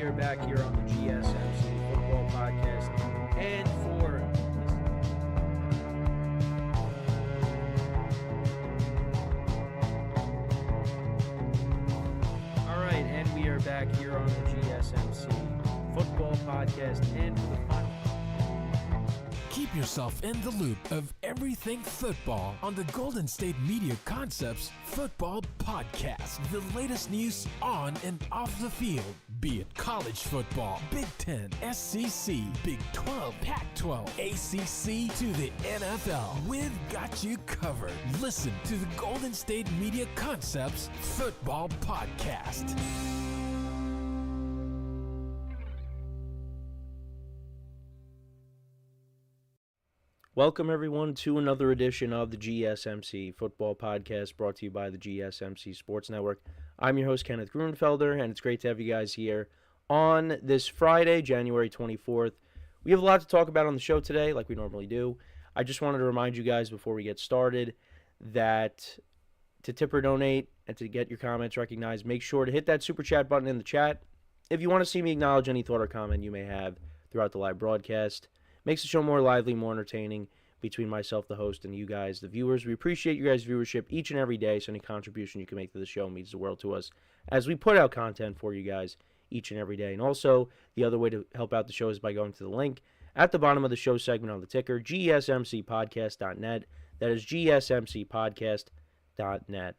are back here on the GSMC Football Podcast. And we are back here on the GSMC Football Podcast. And for the final. Keep yourself in the loop of everything football on the Golden State Media Concepts Football Podcast. The latest news on and off the field, be it college football, Big Ten, SEC, Big 12, Pac-12, ACC to the NFL. We've got you covered. Listen to the Golden State Media Concepts Football Podcast. Welcome, everyone, to another edition of the GSMC Football Podcast, brought to you by the GSMC Sports Network. I'm your host, Kenneth Grunfelder, and it's great to have you guys here on this Friday, January 24th. We have a lot to talk about on the show today, like we normally do. I just wanted to remind you guys before we get started that to tip or donate and to get your comments recognized, make sure to hit that super chat button in the chat. If you want to see me acknowledge any thought or comment you may have throughout the live broadcast, makes the show more lively, more entertaining between myself, the host, and you guys, the viewers. We appreciate you guys' viewership each and every day, so any contribution you can make to the show means the world to us as we put out content for you guys each and every day. And also, the other way to help out the show is by going to the link at the bottom of the show segment on the ticker, gsmcpodcast.net. That is gsmcpodcast.net.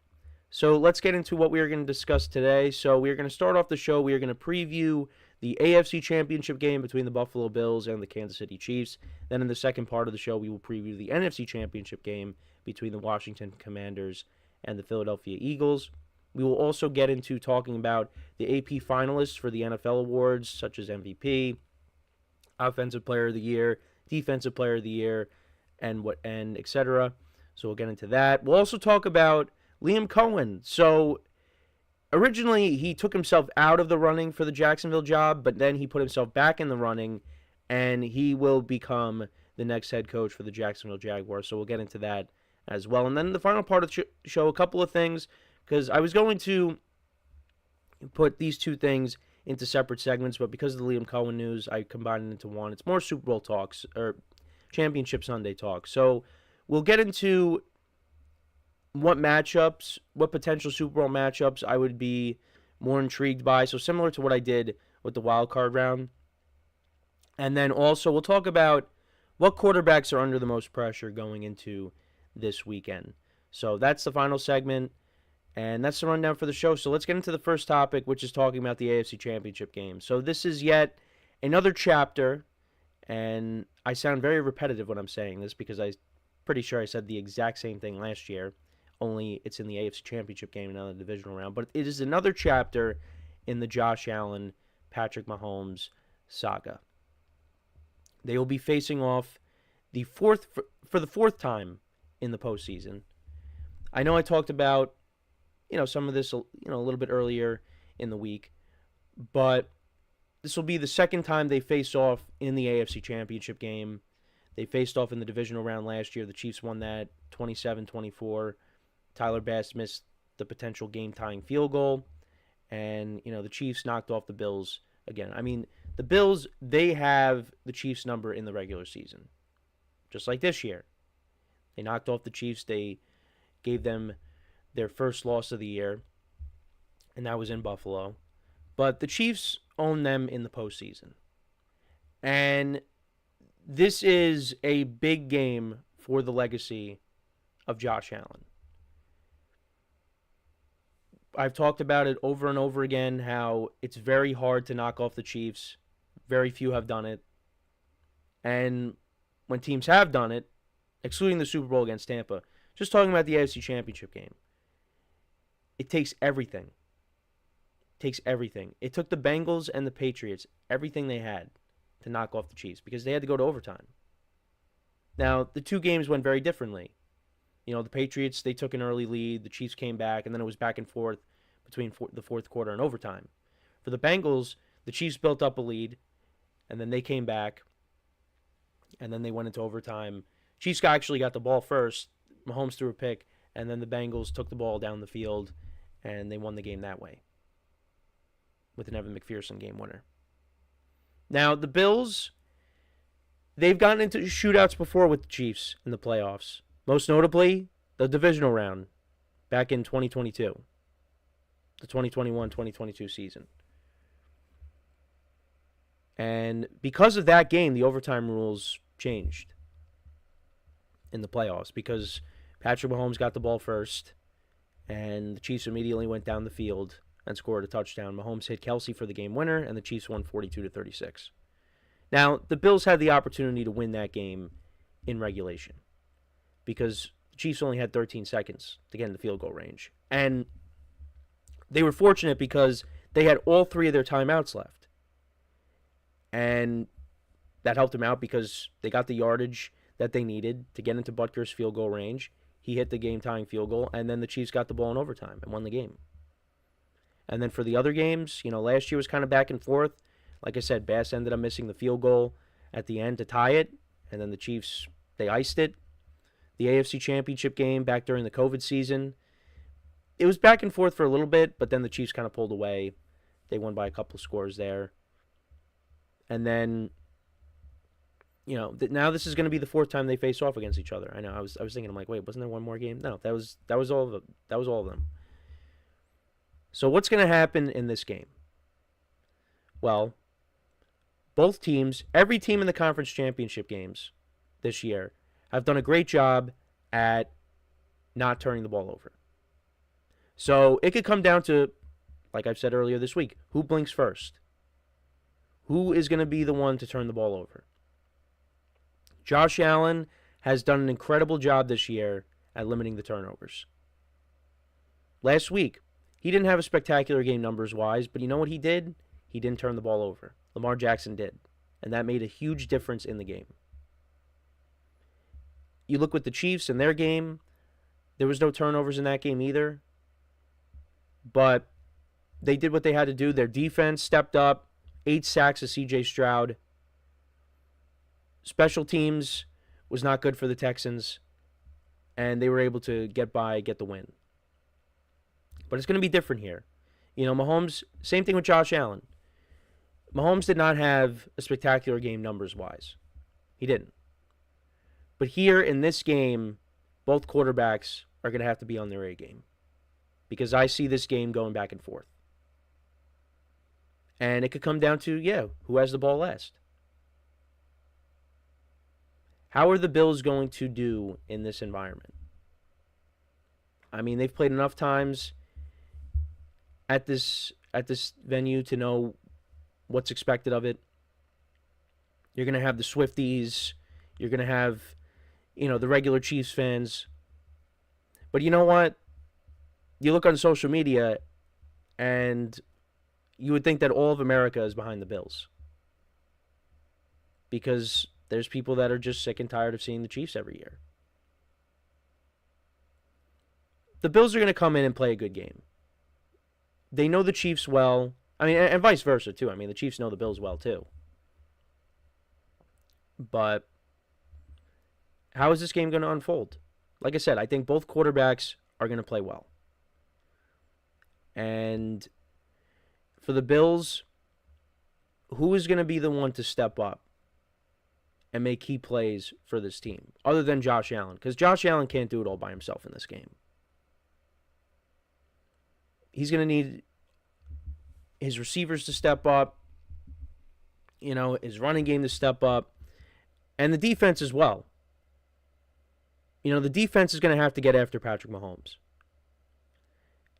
So let's get into what we are going to discuss today. So we are going to start off the show. We are going to preview the AFC Championship game between the Buffalo Bills and the Kansas City Chiefs. Then in the second part of the show, we will preview the NFC Championship game between the Washington Commanders and the Philadelphia Eagles. We will also get into talking about the AP finalists for the NFL awards, such as MVP, Offensive Player of the Year, Defensive Player of the Year, and etc. So we'll get into that. We'll also talk about Liam Cohen. So originally, he took himself out of the running for the Jacksonville job, but then he put himself back in the running, and he will become the next head coach for the Jacksonville Jaguars. So we'll get into that as well. And then the final part of the show, a couple of things, because I was going to put these two things into separate segments, but because of the Liam Cohen news, I combined it into one. It's more Super Bowl talks, or Championship Sunday talk. So we'll get into what potential Super Bowl matchups I would be more intrigued by. So similar to what I did with the wild card round. And then also we'll talk about what quarterbacks are under the most pressure going into this weekend. So that's the final segment, and that's the rundown for the show. So let's get into the first topic, which is talking about the AFC Championship game. So this is yet another chapter, and I sound very repetitive when I'm saying this because I'm pretty sure I said the exact same thing last year, only it's in the AFC Championship game and not the divisional round. But it is another chapter in the Josh Allen, Patrick Mahomes saga. They will be facing off for the fourth time in the postseason. I know I talked about, some of this, a little bit earlier in the week, but this will be the second time they face off in the AFC Championship game. They faced off in the divisional round last year. The Chiefs won that 27-24. Tyler Bass missed the potential game-tying field goal, and, the Chiefs knocked off the Bills again. I mean, the Bills, they have the Chiefs' number in the regular season, just like this year. They knocked off the Chiefs. They gave them their first loss of the year, and that was in Buffalo. But the Chiefs own them in the postseason. And this is a big game for the legacy of Josh Allen. I've talked about it over and over again, how it's very hard to knock off the Chiefs. Very few have done it. And when teams have done it, excluding the Super Bowl against Tampa, just talking about the AFC Championship game, it takes everything. It takes everything. It took the Bengals and the Patriots, everything they had, to knock off the Chiefs because they had to go to overtime. Now, the two games went very differently. The Patriots, they took an early lead. The Chiefs came back, and then it was back and forth between the fourth quarter and overtime. For the Bengals, the Chiefs built up a lead, and then they came back, and then they went into overtime. Chiefs actually got the ball first. Mahomes threw a pick, and then the Bengals took the ball down the field, and they won the game that way with an Evan McPherson game winner. Now, the Bills, they've gotten into shootouts before with the Chiefs in the playoffs. Most notably, the divisional round back in 2022, the 2021-2022 season. And because of that game, the overtime rules changed in the playoffs because Patrick Mahomes got the ball first, and the Chiefs immediately went down the field and scored a touchdown. Mahomes hit Kelsey for the game winner, and the Chiefs won 42-36. Now, the Bills had the opportunity to win that game in regulation because the Chiefs only had 13 seconds to get in the field goal range. And they were fortunate because they had all three of their timeouts left. And that helped them out because they got the yardage that they needed to get into Butker's field goal range. He hit the game-tying field goal, and then the Chiefs got the ball in overtime and won the game. And then for the other games, last year was kind of back and forth. Like I said, Bass ended up missing the field goal at the end to tie it, and then the Chiefs, they iced it. The AFC Championship game back during the COVID season, it was back and forth for a little bit, but then the Chiefs kind of pulled away. They won by a couple of scores there. And then, now this is going to be the fourth time they face off against each other. I know. I was thinking, I'm like, wait, wasn't there one more game? No, that was all of them. That was all of them. So what's going to happen in this game? Well, both teams, every team in the conference championship games this year, have done a great job at not turning the ball over. So it could come down to, like I've said earlier this week, who blinks first? Who is going to be the one to turn the ball over? Josh Allen has done an incredible job this year at limiting the turnovers. Last week, he didn't have a spectacular game numbers-wise, but you know what he did? He didn't turn the ball over. Lamar Jackson did, and that made a huge difference in the game. You look with the Chiefs in their game, there was no turnovers in that game either, but they did what they had to do. Their defense stepped up, 8 sacks of C.J. Stroud. Special teams was not good for the Texans, and they were able to get the win. But it's going to be different here. Mahomes, same thing with Josh Allen. Mahomes did not have a spectacular game numbers-wise. He didn't. But here in this game, both quarterbacks are going to have to be on their A game because I see this game going back and forth. And it could come down to, who has the ball last. How are the Bills going to do in this environment? I mean, they've played enough times at this venue to know what's expected of it. You're going to have the Swifties. You're going to have, the regular Chiefs fans. But you know what? You look on social media, and you would think that all of America is behind the Bills. Because there's people that are just sick and tired of seeing the Chiefs every year. The Bills are going to come in and play a good game. They know the Chiefs well. I mean, and vice versa, too. I mean, the Chiefs know the Bills well, too. But how is this game going to unfold? Like I said, I think both quarterbacks are going to play well. And for the Bills, who is going to be the one to step up and make key plays for this team, other than Josh Allen? Because Josh Allen can't do it all by himself in this game. He's going to need his receivers to step up, his running game to step up, and the defense as well. The defense is going to have to get after Patrick Mahomes.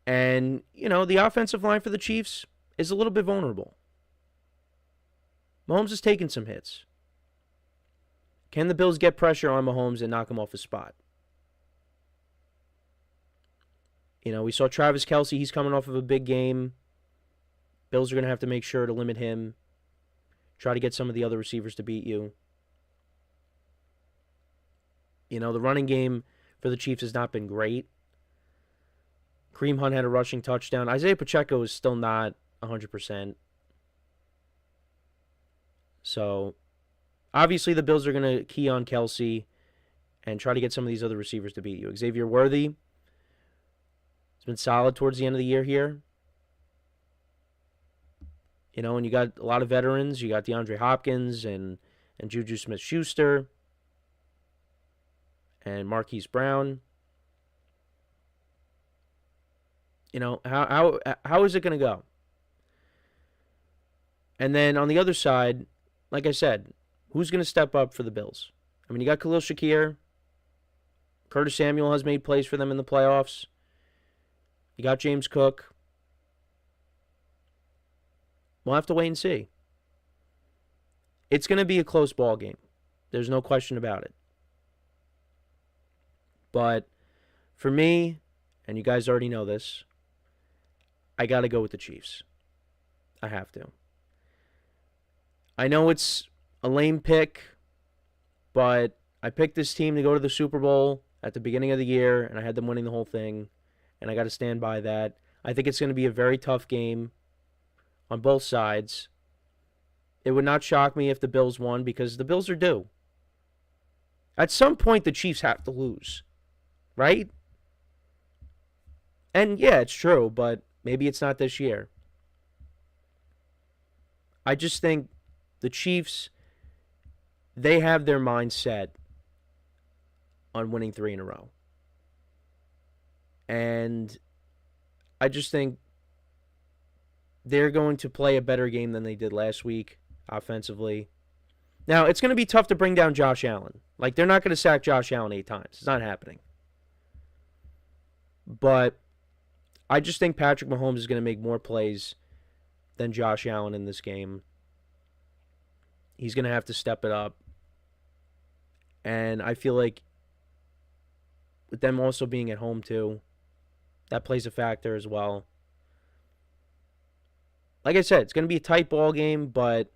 And, the offensive line for the Chiefs is a little bit vulnerable. Mahomes has taken some hits. Can the Bills get pressure on Mahomes and knock him off his spot? We saw Travis Kelce. He's coming off of a big game. Bills are going to have to make sure to limit him. Try to get some of the other receivers to beat you. The running game for the Chiefs has not been great. Kareem Hunt had a rushing touchdown. Isaiah Pacheco is still not 100%. So, obviously, the Bills are going to key on Kelce and try to get some of these other receivers to beat you. Xavier Worthy has been solid towards the end of the year here. And you got a lot of veterans. You got DeAndre Hopkins and Juju Smith-Schuster and Marquise Brown. How is it going to go? And then on the other side, like I said, who's going to step up for the Bills? I mean, you got Khalil Shakir. Curtis Samuel has made plays for them in the playoffs. You got James Cook. We'll have to wait and see. It's going to be a close ball game. There's no question about it. But for me, and you guys already know this, I got to go with the Chiefs. I have to. I know it's a lame pick, but I picked this team to go to the Super Bowl at the beginning of the year, and I had them winning the whole thing, and I got to stand by that. I think it's going to be a very tough game on both sides. It would not shock me if the Bills won, because the Bills are due. At some point, the Chiefs have to lose, right? And yeah, it's true, but maybe it's not this year. I just think the Chiefs, they have their mind set on winning 3 in a row. And I just think they're going to play a better game than they did last week offensively. Now, it's going to be tough to bring down Josh Allen. Like, they're not going to sack Josh Allen 8 times. It's not happening. But I just think Patrick Mahomes is going to make more plays than Josh Allen in this game. He's going to have to step it up. And I feel like with them also being at home too, that plays a factor as well. Like I said, it's going to be a tight ball game, but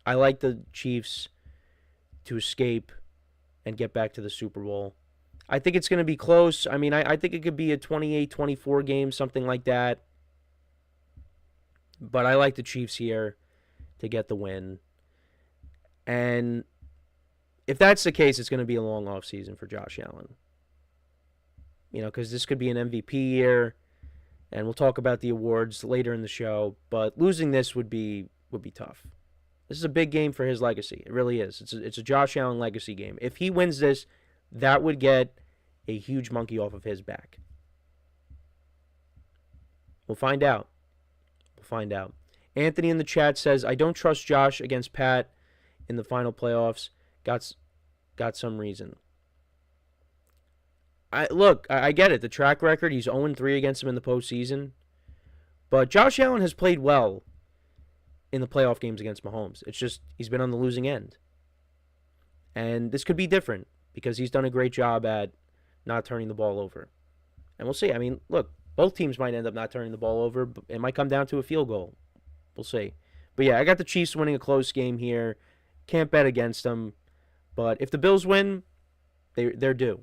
I like the Chiefs to escape and get back to the Super Bowl. I think it's going to be close. I mean, I think it could be a 28-24 game, something like that. But I like the Chiefs here to get the win. And if that's the case, it's going to be a long offseason for Josh Allen. Because this could be an MVP year, and we'll talk about the awards later in the show. But losing this would be tough. This is a big game for his legacy. It really is. It's a Josh Allen legacy game. If he wins this, that would get a huge monkey off of his back. We'll find out. Anthony in the chat says, I don't trust Josh against Pat in the final playoffs. Got some reason. I get it. The track record, he's 0-3 against him in the postseason. But Josh Allen has played well in the playoff games against Mahomes. It's just he's been on the losing end. And this could be different because he's done a great job at not turning the ball over. And we'll see. I mean, look, both teams might end up not turning the ball over. But it might come down to a field goal. We'll see. But yeah, I got the Chiefs winning a close game here. Can't bet against them. But if the Bills win, they're due.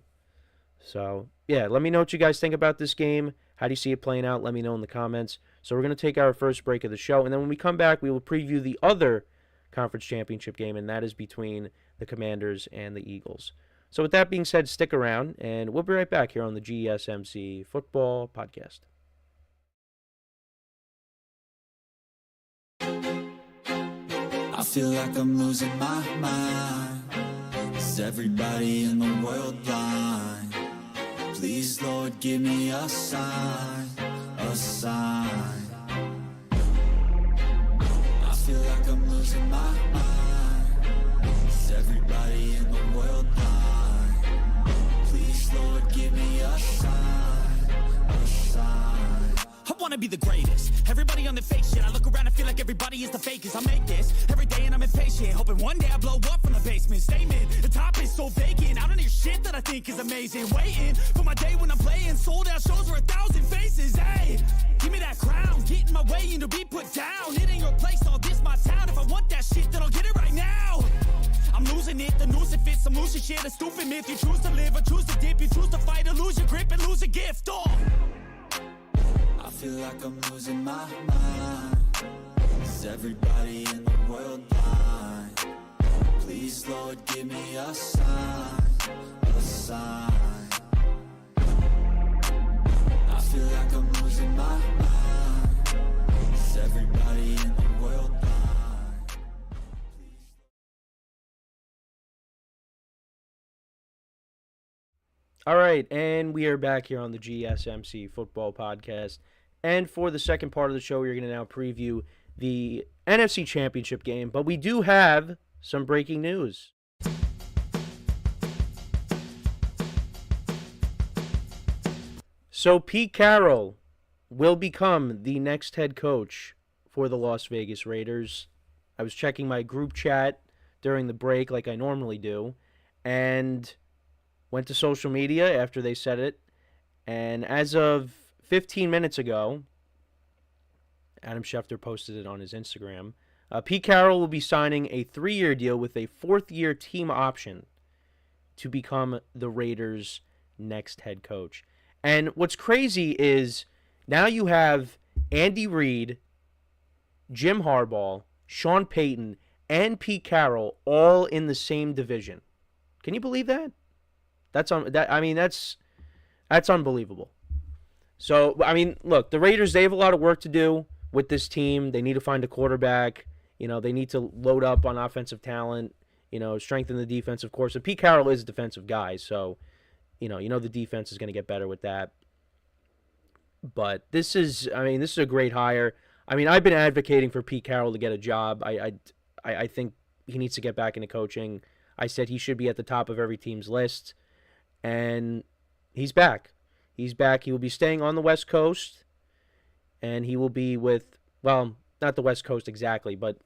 So, yeah, let me know what you guys think about this game. How do you see it playing out? Let me know in the comments. So we're going to take our first break of the show. And then when we come back, we will preview the other conference championship game, and that is between the Commanders and the Eagles. So with that being said, stick around, and we'll be right back here on the GSMC Football Podcast. I feel like I'm losing my mind. Is everybody in the world blind? Please, Lord, give me a sign, a sign. I feel like I'm losing my mind. Is everybody in the world blind? Please, Lord, give me a sign, a sign. I wanna be the greatest. Everybody on the fake shit. I look around and feel like everybody is the fakest. I make this every day and I'm impatient, hoping one day I blow up from the basement. Statement, the top is so vacant. I don't hear shit that I think is amazing. Waiting for my day when I'm playing sold out shows for 1,000 faces. Hey, give me that crown, get in my way and to be put down. It ain't your place, all this my town. If I want that shit, then I'll get it right now. I'm losing it, the noose it fits. I'm losing shit, a stupid myth. You choose to live or choose to dip. You choose to fight or lose your grip and lose a gift. Oh, I feel like I'm losing my mind. Is everybody in the world blind? Please, Lord, give me a sign, a sign. I feel like I'm losing my mind. Is everybody in the All right, and we are back here on the GSMC Football Podcast. And for the second part of the show, we're going to now preview the NFC Championship game. But we do have some breaking news. So Pete Carroll will become the next head coach for the Las Vegas Raiders. I was checking my group chat during the break like I normally do, and went to social media after they said it, and as of 15 minutes ago, Adam Schefter posted it on his Instagram, Pete Carroll will be signing a 3-year deal with a 4th-year team option to become the Raiders' next head coach. And what's crazy is now you have Andy Reid, Jim Harbaugh, Sean Payton, and Pete Carroll all in the same division. Can you believe that? That's unbelievable. So, I mean, look, the Raiders, they have a lot of work to do with this team. They need to find a quarterback. They need to load up on offensive talent, strengthen the defense, of course. And Pete Carroll is a defensive guy, so, the defense is going to get better with that. But this is a great hire. I mean, I've been advocating for Pete Carroll to get a job. I think he needs to get back into coaching. I said he should be at the top of every team's list. And he's back. He's back. He will be staying on the West Coast. And he will be with, well, not the West Coast exactly, but,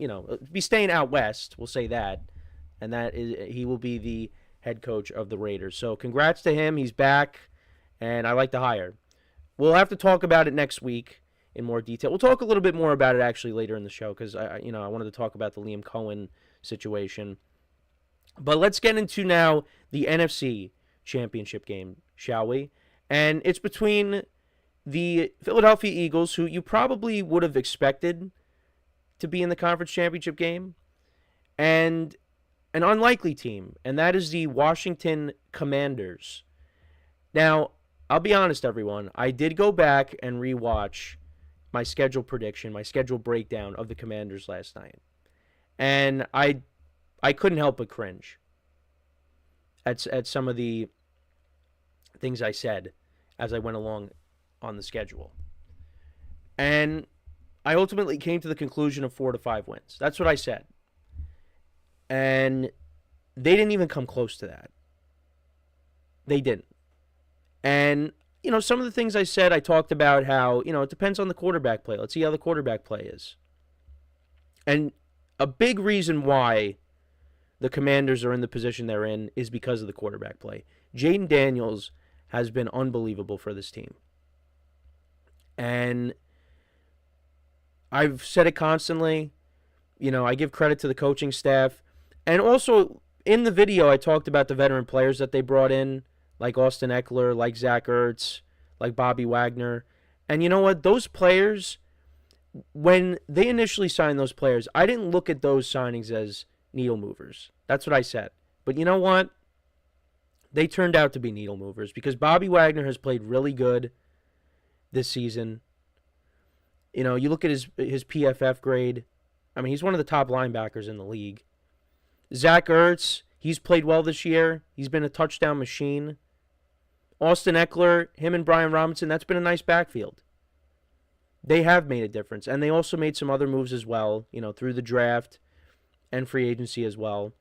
be staying out west. We'll say that. And he will be the head coach of the Raiders. So congrats to him. He's back. And I like the hire. We'll have to talk about it next week in more detail. We'll talk a little bit more about it actually later in the show because I wanted to talk about the Liam Cohen situation. But let's get into now the NFC Championship game, shall we? And it's between the Philadelphia Eagles, who you probably would have expected to be in the conference championship game, and an unlikely team, and that is the Washington Commanders. Now, I'll be honest, everyone. I did go back and rewatch my schedule prediction, my schedule breakdown of the Commanders last night. And I couldn't help but cringe at some of the things I said as I went along on the schedule. And I ultimately came to the conclusion of 4 to 5 wins. That's what I said. And they didn't even come close to that. They didn't. And, some of the things I said, I talked about how, it depends on the quarterback play. Let's see how the quarterback play is. And a big reason why the Commanders are in the position they're in is because of the quarterback play. Jayden Daniels has been unbelievable for this team. And I've said it constantly. I give credit to the coaching staff. And also, in the video, I talked about the veteran players that they brought in, like Austin Eckler, like Zach Ertz, like Bobby Wagner. And you know what? Those players, when they initially signed those players, I didn't look at those signings as needle movers. That's what I said. But you know what? They turned out to be needle movers because Bobby Wagner has played really good this season. You look at his PFF grade. I mean, he's one of the top linebackers in the league. Zach Ertz, he's played well this year. He's been a touchdown machine. Austin Eckler, him and Brian Robinson, that's been a nice backfield. They have made a difference. And they also made some other moves as well, through the draft and free agency as well,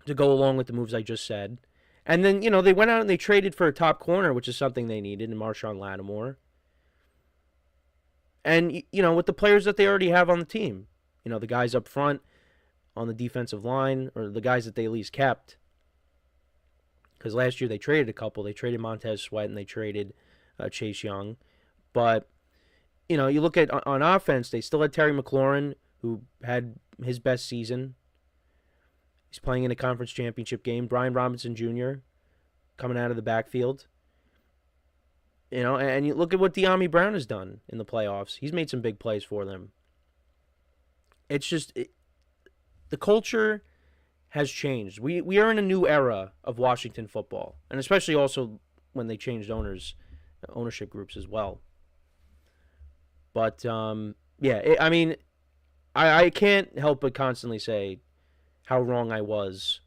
to go along with the moves I just said. And then, they went out and they traded for a top corner, which is something they needed, in Marshawn Lattimore. And, with the players that they already have on the team, the guys up front on the defensive line, or the guys that they at least kept. Because last year they traded a couple. They traded Montez Sweat and they traded Chase Young. But, you look at on offense, they still had Terry McLaurin, who had his best season. He's playing in a conference championship game. Brian Robinson Jr. coming out of the backfield. And you look at what De'Ami Brown has done in the playoffs. He's made some big plays for them. It's just, the culture has changed. We are in a new era of Washington football, and especially also when they changed ownership groups as well. But, I can't help but constantly say how wrong I was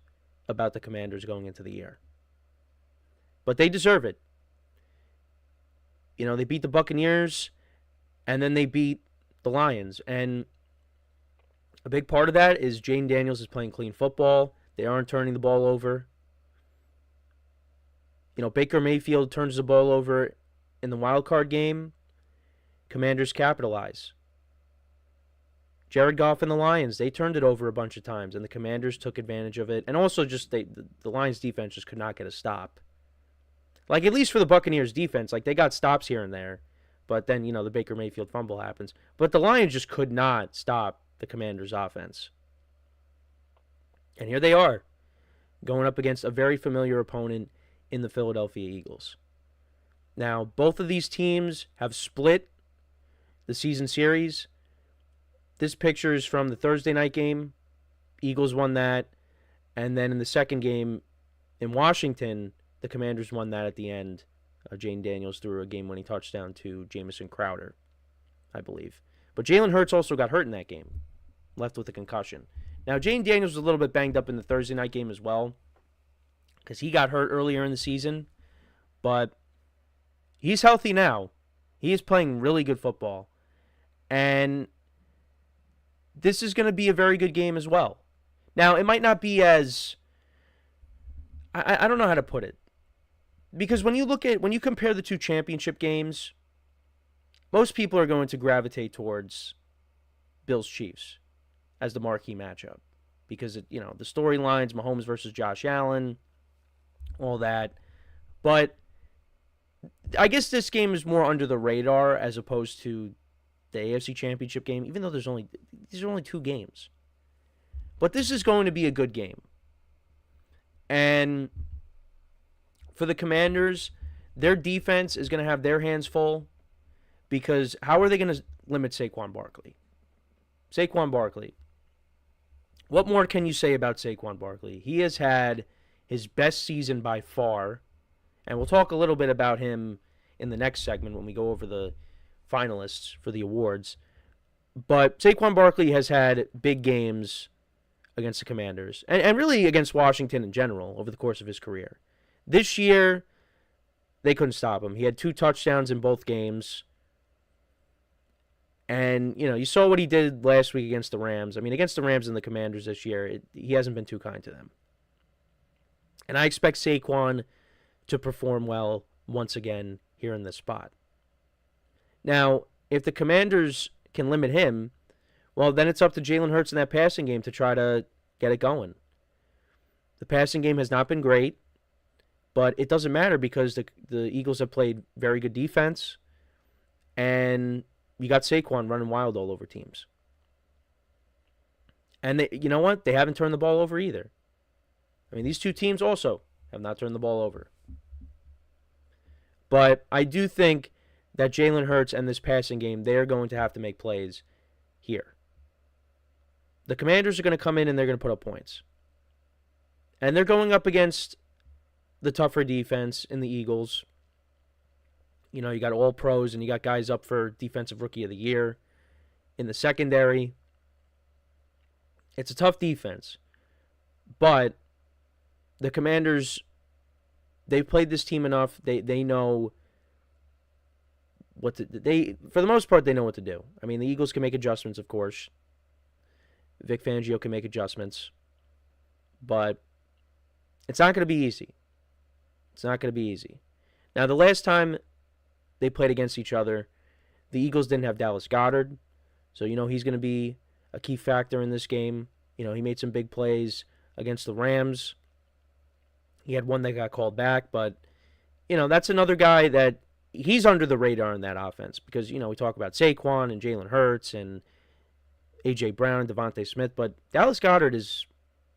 about the Commanders going into the year. but they deserve it. You know, they beat the Buccaneers, and then they beat the Lions. And a big part of that is Jayden Daniels is playing clean football. They aren't turning the ball over. You know, Baker Mayfield turns the ball over in the wild card game. Commanders capitalize. Jared Goff and the Lions, they turned it over a bunch of times, and the Commanders took advantage of it. And also just the Lions defense just could not get a stop. Like, at least for the Buccaneers defense, like, they got stops here and there. But then, you know, the Baker Mayfield fumble happens. But the Lions just could not stop the Commanders' offense. And here they are, going up against a very familiar opponent in the Philadelphia Eagles. Now, both of these teams have split the season series. This picture is from the Thursday night game. Eagles won that. And then in the second game in Washington, the Commanders won that at the end. Jayden Daniels threw a game-winning touchdown to Jamison Crowder, I believe. But Jalen Hurts also got hurt in that game, left with a concussion. Now, Jayden Daniels was a little bit banged up in the Thursday night game as well, because he got hurt earlier in the season. But he's healthy now. He is playing really good football. And this is going to be a very good game as well. Now, it might not be as... I don't know how to put it. Because when you compare the two championship games, most people are going to gravitate towards Bills-Chiefs as the marquee matchup. Because, the storylines, Mahomes versus Josh Allen, all that. But I guess this game is more under the radar as opposed to the AFC Championship game, even though these are only two games. But this is going to be a good game. And for the Commanders, their defense is going to have their hands full, because how are they going to limit Saquon Barkley? Saquon Barkley. What more can you say about Saquon Barkley? He has had his best season by far, and we'll talk a little bit about him in the next segment when we go over the finalists for the awards. But Saquon Barkley has had big games against the Commanders, and really against Washington in general over the course of his career. This year, they couldn't stop him. He had 2 touchdowns in both games. And, you saw what he did last week against the Rams. I mean, against the Rams and the Commanders this year, he hasn't been too kind to them. And I expect Saquon to perform well once again here in this spot. Now, if the Commanders can limit him, well, then it's up to Jalen Hurts in that passing game to try to get it going. The passing game has not been great, but it doesn't matter because the Eagles have played very good defense, and you got Saquon running wild all over teams. And you know what? They haven't turned the ball over either. I mean, these two teams also have not turned the ball over. But I do think that Jalen Hurts and this passing game, they're going to have to make plays here. The Commanders are going to come in and they're going to put up points. And they're going up against the tougher defense in the Eagles. You got all pros and you got guys up for Defensive Rookie of the Year in the secondary. It's a tough defense. But the Commanders, they've played this team enough. They know what to for the most part, they know what to do. I mean, the Eagles can make adjustments, of course. Vic Fangio can make adjustments. But it's not going to be easy. It's not going to be easy. Now, the last time they played against each other, the Eagles didn't have Dallas Goedert. So, he's going to be a key factor in this game. He made some big plays against the Rams. He had one that got called back. But, that's another guy that he's under the radar in that offense. Because, we talk about Saquon and Jalen Hurts and A.J. Brown and Devontae Smith. But Dallas Goedert is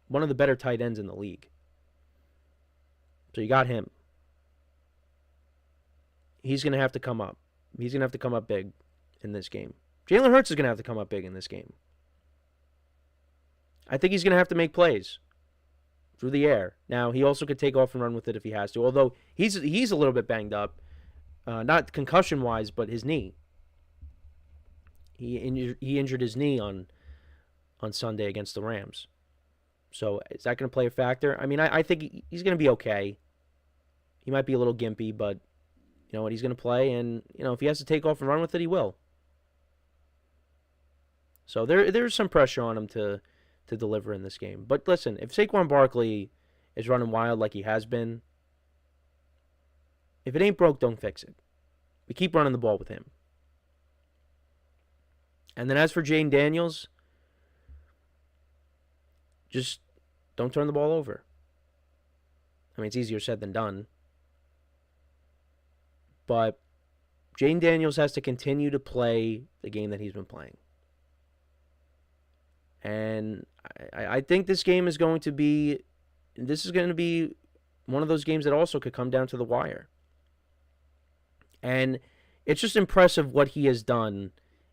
one of the better tight ends in the league. So you got him. He's going to have to come up. He's going to have to come up big in this game. Jalen Hurts is going to have to come up big in this game. I think he's going to have to make plays through the air. Now, he also could take off and run with it if he has to, although he's a little bit banged up. Not concussion-wise, but his knee. He injured his knee on Sunday against the Rams. So is that going to play a factor? I mean, I think he's going to be okay. he might be a little gimpy, but you know what? He's going to play, and you know if he has to take off and run with it, he will. So there's some pressure on him to deliver in this game. But listen, if Saquon Barkley is running wild like he has been, if it ain't broke, don't fix it. We keep running the ball with him. And then as for Jayden Daniels, just don't turn the ball over. I mean, it's easier said than done. But Jayden Daniels has to continue to play the game that he's been playing. And I think this game is going to be one of those games that also could come down to the wire. And it's just impressive what he has done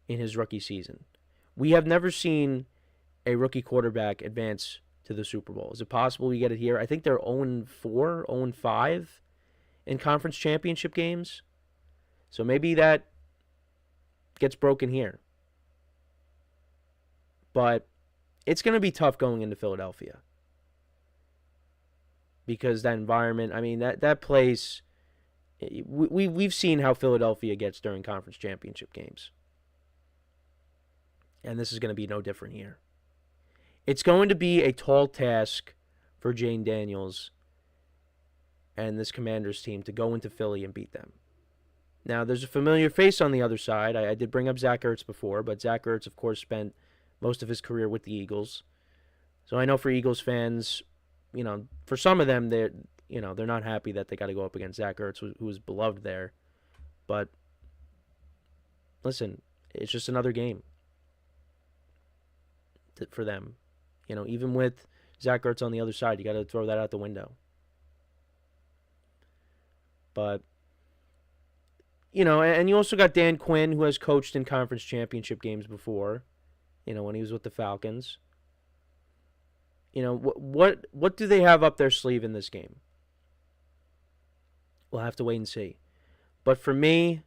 in his rookie season. We have never seen a rookie quarterback advance to the Super Bowl. Is it possible we get it here? I think they're 0-4, 0-5 in conference championship games. So maybe that gets broken here. But it's going to be tough going into Philadelphia. Because that environment, I mean, that place, we've seen how Philadelphia gets during conference championship games. And this is going to be no different here. It's going to be a tall task for Jayden Daniels and this Commanders team to go into Philly and beat them. Now, there's a familiar face on the other side. I did bring up Zach Ertz before, but Zach Ertz, of course, spent most of his career with the Eagles. So I know for Eagles fans, you know, for some of them, they're not happy that they got to go up against Zach Ertz, who was beloved there. But listen, it's just another game for them. You know, even with Zach Ertz on the other side, you got to throw that out the window. But, you know, and you also got Dan Quinn, who has coached in conference championship games before, you know, when he was with the Falcons. You know, what do they have up their sleeve in this game? We'll have to wait and see. But for me,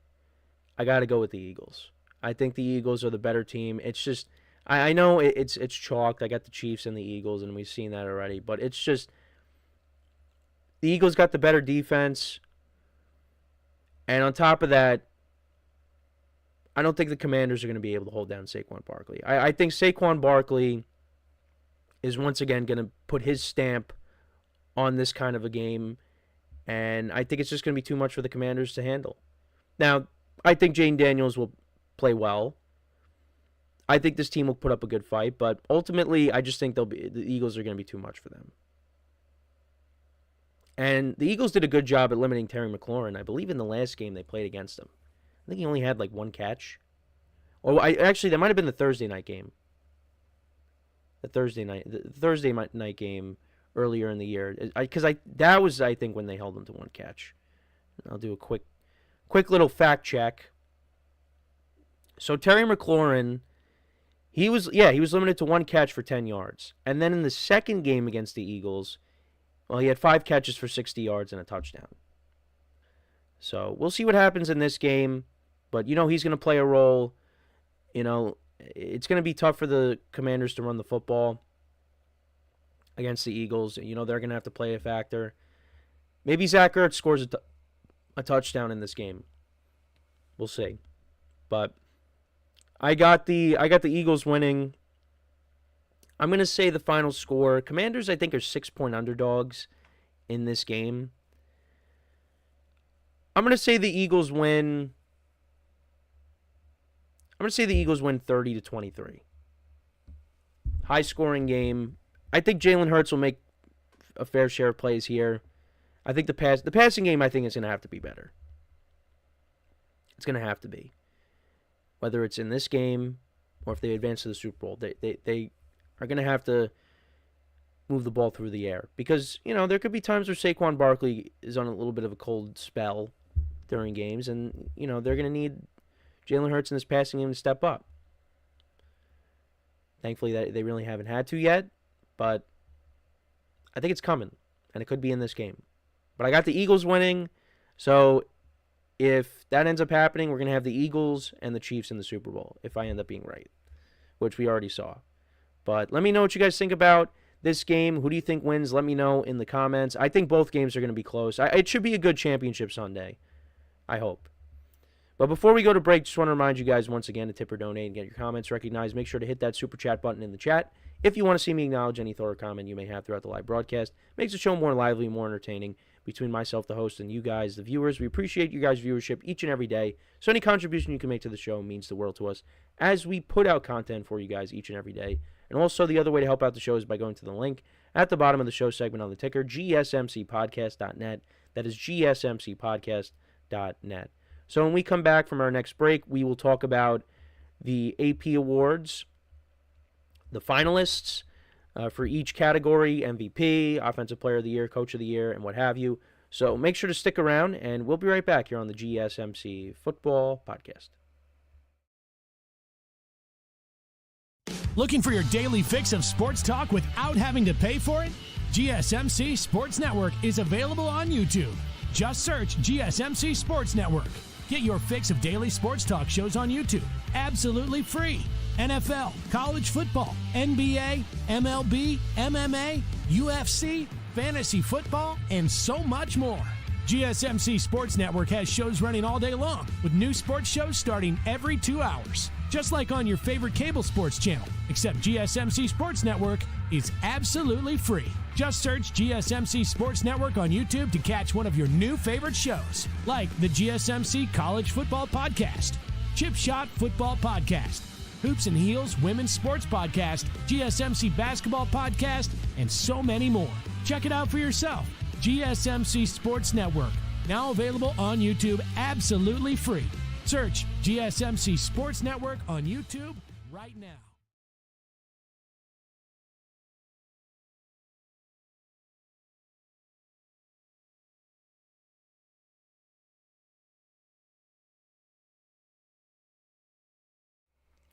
I got to go with the Eagles. I think the Eagles are the better team. It's just, I know it's chalked. I got the Chiefs and the Eagles, and we've seen that already. But it's just, the Eagles got the better defense. And on top of that, I don't think the Commanders are going to be able to hold down Saquon Barkley. I think Saquon Barkley is once again going to put his stamp on this kind of a game. And I think it's just going to be too much for the Commanders to handle. Now, I think Jayden Daniels will play well. I think this team will put up a good fight. But ultimately, I just think the Eagles are going to be too much for them. And the Eagles did a good job at limiting Terry McLaurin. I believe in the last game they played against him. I think he only had like one catch. Or actually, that might have been the Thursday night game. The Thursday night game earlier in the year. Because that was, I think, when they held him to one catch. I'll do a quick little fact check. So Terry McLaurin, he was limited to one catch for 10 yards. And then in the second game against the Eagles, well, he had 5 catches for 60 yards and a touchdown. So we'll see what happens in this game. But, you know, he's going to play a role. You know, it's going to be tough for the Commanders to run the football against the Eagles. You know, they're going to have to play a factor. Maybe Zach Ertz scores a touchdown in this game. We'll see. But I got the Eagles winning. I'm going to say the final score. Commanders, I think, are 6-point underdogs in this game. I'm going to say the Eagles win. I'm going to say the Eagles win 30-23. High-scoring game. I think Jalen Hurts will make a fair share of plays here. I think the passing game, I think, is going to have to be better. It's going to have to be. Whether it's in this game or if they advance to the Super Bowl, they are going to have to move the ball through the air. Because, you know, there could be times where Saquon Barkley is on a little bit of a cold spell during games, and, you know, they're going to need Jalen Hurts in this passing game to step up. Thankfully, they really haven't had to yet, but I think it's coming, and it could be in this game. But I got the Eagles winning, so if that ends up happening, we're going to have the Eagles and the Chiefs in the Super Bowl, if I end up being right, which we already saw. But let me know what you guys think about this game. Who do you think wins? Let me know in the comments. I think both games are going to be close. It should be a good championship Sunday, I hope. But before we go to break, just want to remind you guys once again to tip or donate and get your comments recognized. Make sure to hit that super chat button in the chat if you want to see me acknowledge any thought or comment you may have throughout the live broadcast. Makes the show more lively, more entertaining between myself, the host, and you guys, the viewers. We appreciate you guys' viewership each and every day. So any contribution you can make to the show means the world to us as we put out content for you guys each and every day. And also the other way to help out the show is by going to the link at the bottom of the show segment on the ticker, gsmcpodcast.net. That is gsmcpodcast.net. So when we come back from our next break, we will talk about the AP Awards, the finalists for each category, MVP, Offensive Player of the Year, Coach of the Year, and what have you. So make sure to stick around, and we'll be right back here on the GSMC Football Podcast. Looking for your daily fix of sports talk without having to pay for it? GSMC Sports Network is available on YouTube. Just search GSMC Sports Network. Get your fix of daily sports talk shows on YouTube, absolutely free. NFL, college football, NBA, MLB, MMA, UFC, fantasy football, and so much more. GSMC Sports Network has shows running all day long, with new sports shows starting every 2 hours. Just like on your favorite cable sports channel, except GSMC Sports Network is absolutely free. Just search GSMC Sports Network on YouTube to catch one of your new favorite shows, like the GSMC College Football Podcast, Chip Shot Football Podcast, Hoops and Heels Women's Sports Podcast, GSMC Basketball Podcast, and so many more. Check it out for yourself. GSMC Sports Network, now available on YouTube absolutely free. Search GSMC Sports Network on YouTube right now.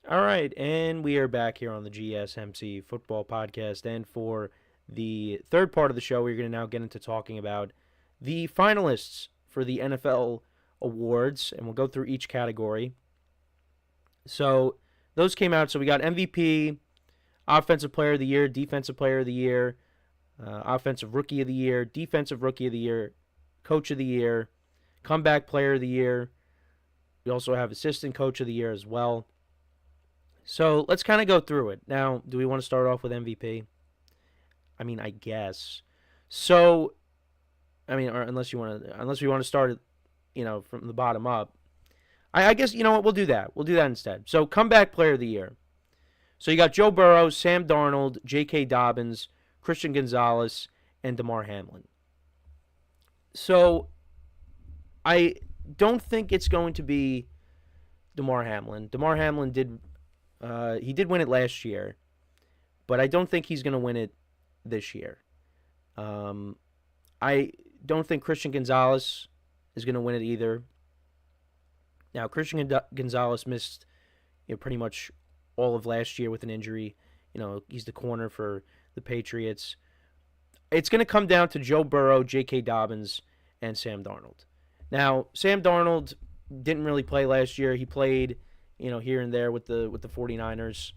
All right, and we are back here on the GSMC Football Podcast, and for the third part of the show, we're going to now get into talking about the finalists for the NFL Awards, and we'll go through each category. So those came out. So we got MVP, Offensive Player of the Year, Defensive Player of the Year, Offensive Rookie of the Year, Defensive Rookie of the Year, Coach of the Year, Comeback Player of the Year. We also have Assistant Coach of the Year as well. So let's kind of go through it. Now, do we want to start off with MVP? I mean, I guess. So, I mean, or unless we want to start it, from the bottom up. I guess, you know what, we'll do that. We'll do that instead. So, Comeback Player of the Year. So, you got Joe Burrow, Sam Darnold, J.K. Dobbins, Christian Gonzalez, and Damar Hamlin. So, I don't think it's going to be Damar Hamlin. Damar Hamlin did win it last year, but I don't think he's going to win it this year. I don't think Christian Gonzalez is going to win it either. Now, Christian Gonzalez missed pretty much all of last year with an injury. He's the corner for the Patriots. It's going to come down to Joe Burrow, J.K. Dobbins, and Sam Darnold. Now, Sam Darnold didn't really play last year. He played, here and there with the 49ers.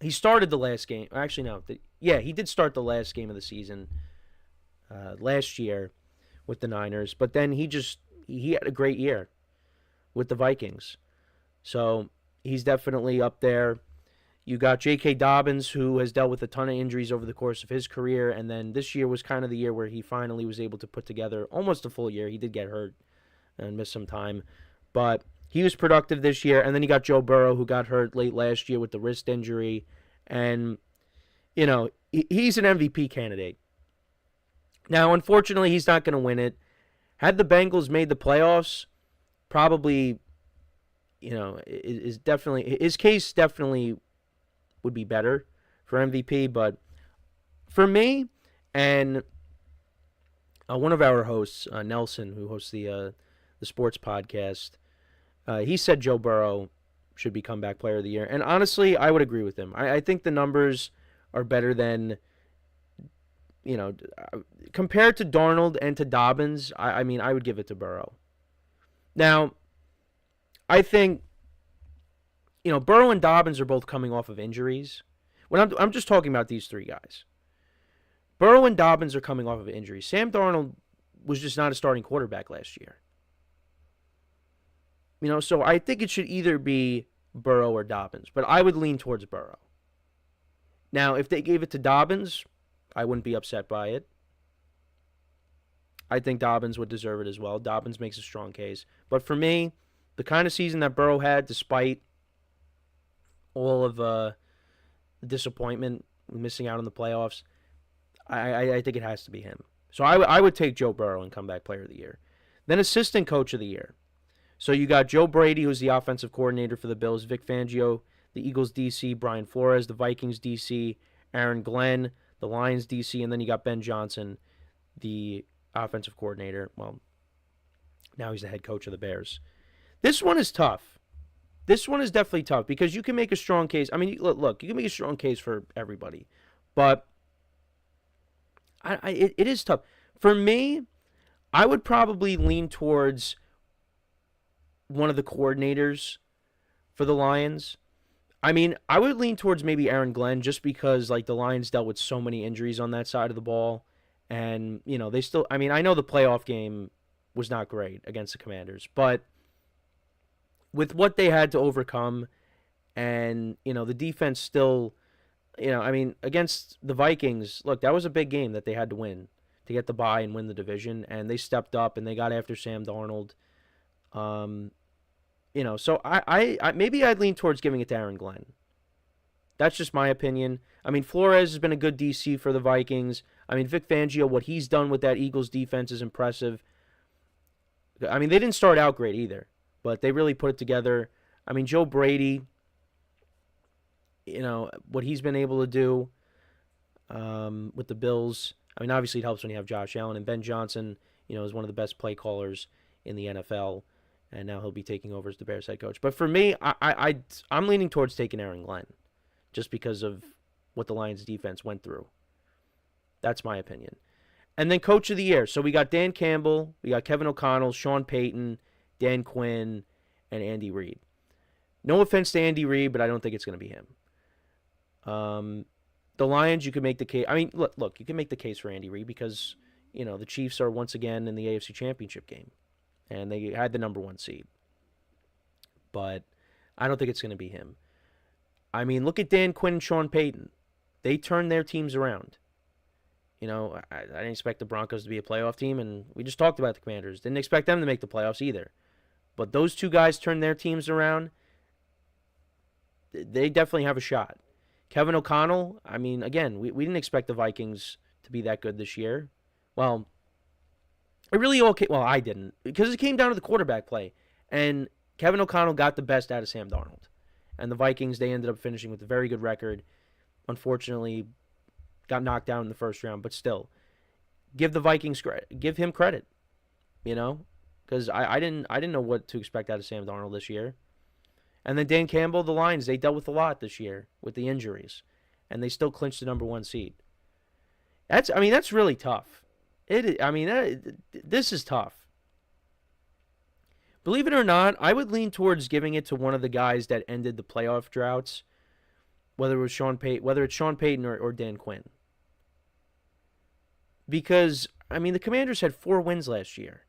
He started the last game. Actually, no. He did start the last game of the season last year with the Niners. But then he had a great year with the Vikings. So he's definitely up there. You got J.K. Dobbins, who has dealt with a ton of injuries over the course of his career. And then this year was kind of the year where he finally was able to put together almost a full year. He did get hurt and miss some time. But he was productive this year. And then you got Joe Burrow, who got hurt late last year with the wrist injury. And, he's an MVP candidate. Now, unfortunately, he's not going to win it. Had the Bengals made the playoffs, probably, is definitely, his case definitely would be better for MVP. But for me, and one of our hosts, Nelson, who hosts the sports podcast, he said Joe Burrow should be Comeback Player of the Year. And honestly, I would agree with him. I think the numbers are better than, compared to Darnold and to Dobbins, I mean, I would give it to Burrow. Now, I think, Burrow and Dobbins are both coming off of injuries, I'm just talking about these three guys. Burrow and Dobbins are coming off of injury. Sam Darnold was just not a starting quarterback last year. So I think it should either be Burrow or Dobbins, but I would lean towards Burrow. Now, if they gave it to Dobbins, I wouldn't be upset by it. I think Dobbins would deserve it as well. Dobbins makes a strong case. But for me, the kind of season that Burrow had, despite all of the disappointment, missing out on the playoffs, I think it has to be him. So I would take Joe Burrow and comeback player of the year. Then assistant coach of the year. So you got Joe Brady, who's the offensive coordinator for the Bills, Vic Fangio, the Eagles DC, Brian Flores, the Vikings DC, Aaron Glenn, the Lions DC, and then you got Ben Johnson, the offensive coordinator. Well, now he's the head coach of the Bears. This one is tough. This one is definitely tough because you can make a strong case. I mean, look, you can make a strong case for everybody, but it is tough. For me, I would probably lean towards one of the coordinators for the Lions. I mean, I would lean towards maybe Aaron Glenn just because, like, the Lions dealt with so many injuries on that side of the ball. And, they still, I mean, I know the playoff game was not great against the Commanders, but with what they had to overcome and, the defense still, I mean, against the Vikings, look, that was a big game that they had to win to get the bye and win the division. And they stepped up and they got after Sam Darnold. So I maybe I'd lean towards giving it to Aaron Glenn. That's just my opinion. I mean, Flores has been a good DC for the Vikings. I mean, Vic Fangio, what he's done with that Eagles defense is impressive. I mean, they didn't start out great either, but they really put it together. I mean, Joe Brady, what he's been able to do with the Bills. I mean, obviously it helps when you have Josh Allen, and Ben Johnson, is one of the best play callers in the NFL, and now he'll be taking over as the Bears head coach. But for me, I'm leaning towards taking Aaron Glenn just because of what the Lions defense went through. That's my opinion. And then coach of the year. So we got Dan Campbell, we got Kevin O'Connell, Sean Payton, Dan Quinn, and Andy Reid. No offense to Andy Reid, but I don't think it's going to be him. The Lions, you could make the case. I mean, look, you can make the case for Andy Reid because, the Chiefs are once again in the AFC Championship game. And they had the number 1 seed. But I don't think it's going to be him. I mean, look at Dan Quinn and Sean Payton. They turned their teams around. I didn't expect the Broncos to be a playoff team, and we just talked about the Commanders. Didn't expect them to make the playoffs either. But those two guys turned their teams around. They definitely have a shot. Kevin O'Connell, I mean, again, we didn't expect the Vikings to be that good this year. Well, it really all came, well, I didn't, because it came down to the quarterback play. And Kevin O'Connell got the best out of Sam Darnold. And the Vikings, they ended up finishing with a very good record. Unfortunately, got knocked down in the first round, but still, give the Vikings credit, give him credit, because I didn't know what to expect out of Sam Darnold this year. And then Dan Campbell, the Lions, they dealt with a lot this year with the injuries, and they still clinched the number 1 seed. That's really tough. This is tough. Believe it or not, I would lean towards giving it to one of the guys that ended the playoff droughts, whether it's Sean Payton or Dan Quinn. Because, the Commanders had 4 wins last year.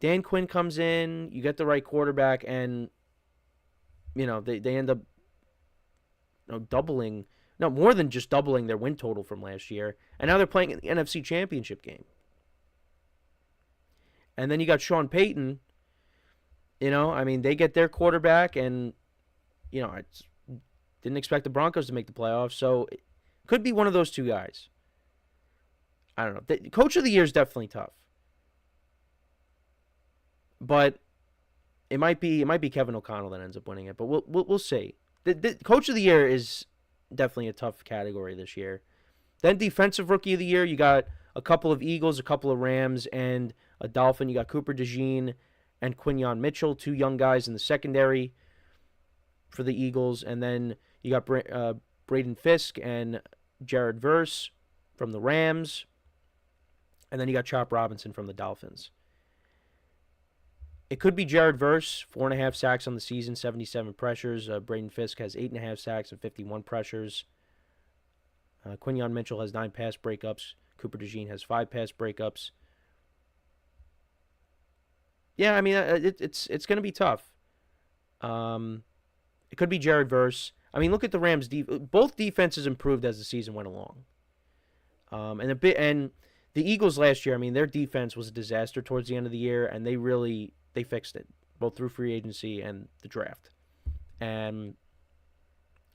Dan Quinn comes in, you get the right quarterback, and, they end up doubling, no, more than just doubling their win total from last year. And now they're playing in the NFC Championship game. And then you got Sean Payton, they get their quarterback, and, I didn't expect the Broncos to make the playoffs, so it could be one of those two guys. I don't know. The coach of the year is definitely tough. But it might be Kevin O'Connell that ends up winning it, but we'll see. The coach of the year is definitely a tough category this year. Then defensive rookie of the year, you got a couple of Eagles, a couple of Rams, and a Dolphin. You got Cooper DeJean and Quinyon Mitchell, 2 young guys in the secondary for the Eagles. And then you got Braden Fisk and Jared Verse from the Rams. And then you got Chop Robinson from the Dolphins. It could be Jared Verse, 4.5 sacks on the season, 77 pressures. Braden Fisk has 8.5 sacks and 51 pressures. Quinyon Mitchell has 9 pass breakups. Cooper DeJean has 5 pass breakups. Yeah, I mean, it's going to be tough. It could be Jared Verse. I mean, look at the Rams. Both defenses improved as the season went along. And the Eagles last year, I mean, their defense was a disaster towards the end of the year, and they fixed it, both through free agency and the draft. And,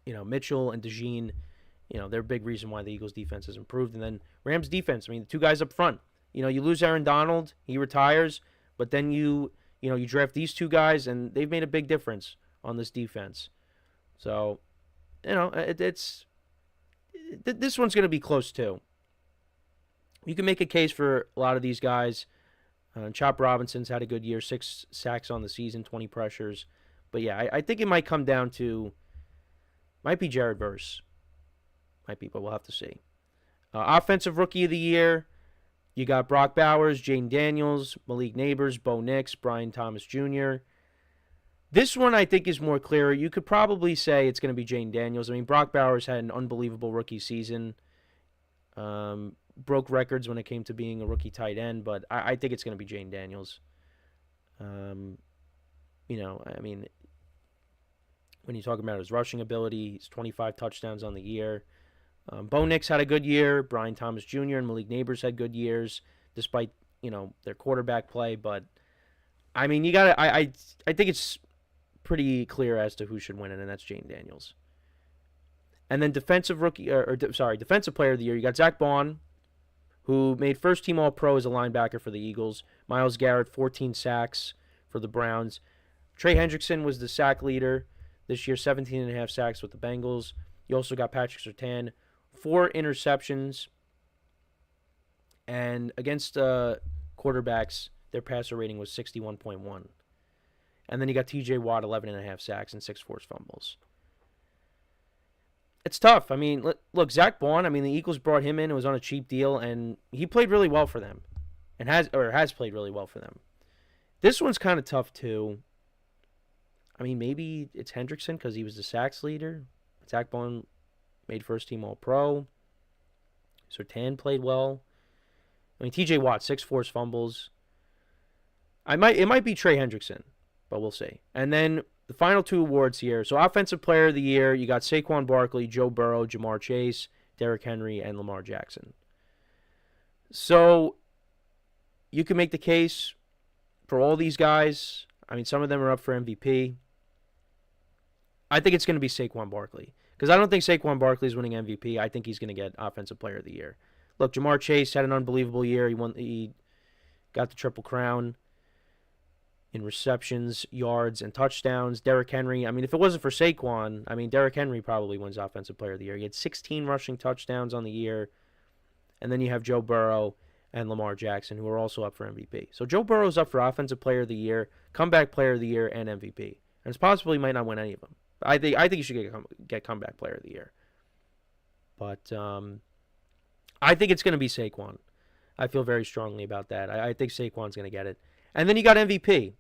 Mitchell and DeJean, they're a big reason why the Eagles defense has improved. And then Rams defense, I mean, the 2 guys up front. You lose Aaron Donald, he retires, but then you draft these 2 guys, and they've made a big difference on this defense. So, this one's going to be close too. You can make a case for a lot of these guys. Chop Robinson's had a good year, 6 sacks on the season, 20 pressures. But yeah, I think it might come down to, might be Jared Verse. Might be, but we'll have to see. Offensive Rookie of the Year, you got Brock Bowers, Jayden Daniels, Malik Neighbors, Bo Nix, Brian Thomas Jr. This one I think is more clear. You could probably say it's going to be Jayden Daniels. I mean, Brock Bowers had an unbelievable rookie season. Broke records when it came to being a rookie tight end, but I think it's going to be Jayden Daniels. I mean, when you talk about his rushing ability, he's 25 touchdowns on the year. Bo Nix had a good year. Brian Thomas Jr. and Malik Neighbors had good years, despite their quarterback play. But I mean, you got to. I think it's pretty clear as to who should win it, and that's Jayden Daniels. And then defensive player of the year, you got Zach Bond, who made first team All-Pro as a linebacker for the Eagles. Myles Garrett, 14 sacks for the Browns. Trey Hendrickson was the sack leader this year, 17.5 sacks with the Bengals. You also got Patrick Surtain, 4 interceptions. And against quarterbacks, their passer rating was 61.1. And then you got TJ Watt, 11.5 sacks and 6 forced fumbles. It's tough. I mean, look, Zach Bond, I mean, the Eagles brought him in. It was on a cheap deal, and he played really well for them. And has played really well for them. This one's kind of tough, too. I mean, maybe it's Hendrickson because he was the sacks leader. Zach Bond made first team All-Pro. Surtain played well. I mean, TJ Watt, 6 forced fumbles. It might be Trey Hendrickson, but we'll see. And then the final 2 awards here. So Offensive Player of the Year, you got Saquon Barkley, Joe Burrow, Jamar Chase, Derrick Henry, and Lamar Jackson. So you can make the case for all these guys. I mean, some of them are up for MVP. I think it's going to be Saquon Barkley because I don't think Saquon Barkley is winning MVP. I think he's going to get Offensive Player of the Year. Look, Jamar Chase had an unbelievable year. He got the Triple Crown in receptions, yards, and touchdowns. Derrick Henry, I mean, if it wasn't for Saquon, I mean, Derrick Henry probably wins Offensive Player of the Year. He had 16 rushing touchdowns on the year. And then you have Joe Burrow and Lamar Jackson, who are also up for MVP. So Joe Burrow's up for Offensive Player of the Year, Comeback Player of the Year, and MVP. And it's possible he might not win any of them. I think he should get Comeback Player of the Year. But I think it's going to be Saquon. I feel very strongly about that. I think Saquon's going to get it. And then you got MVP.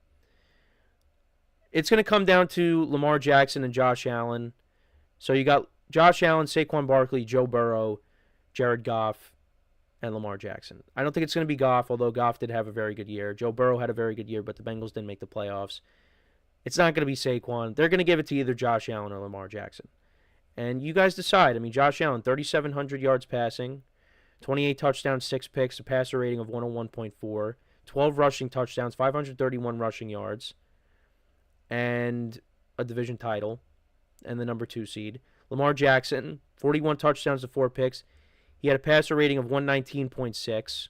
It's going to come down to Lamar Jackson and Josh Allen. So you got Josh Allen, Saquon Barkley, Joe Burrow, Jared Goff, and Lamar Jackson. I don't think it's going to be Goff, although Goff did have a very good year. Joe Burrow had a very good year, but the Bengals didn't make the playoffs. It's not going to be Saquon. They're going to give it to either Josh Allen or Lamar Jackson. And you guys decide. I mean, Josh Allen, 3,700 yards passing, 28 touchdowns, 6 picks, a passer rating of 101.4, 12 rushing touchdowns, 531 rushing yards, and a division title, and the number 2 seed. Lamar Jackson, 41 touchdowns to 4 picks. He had a passer rating of 119.6.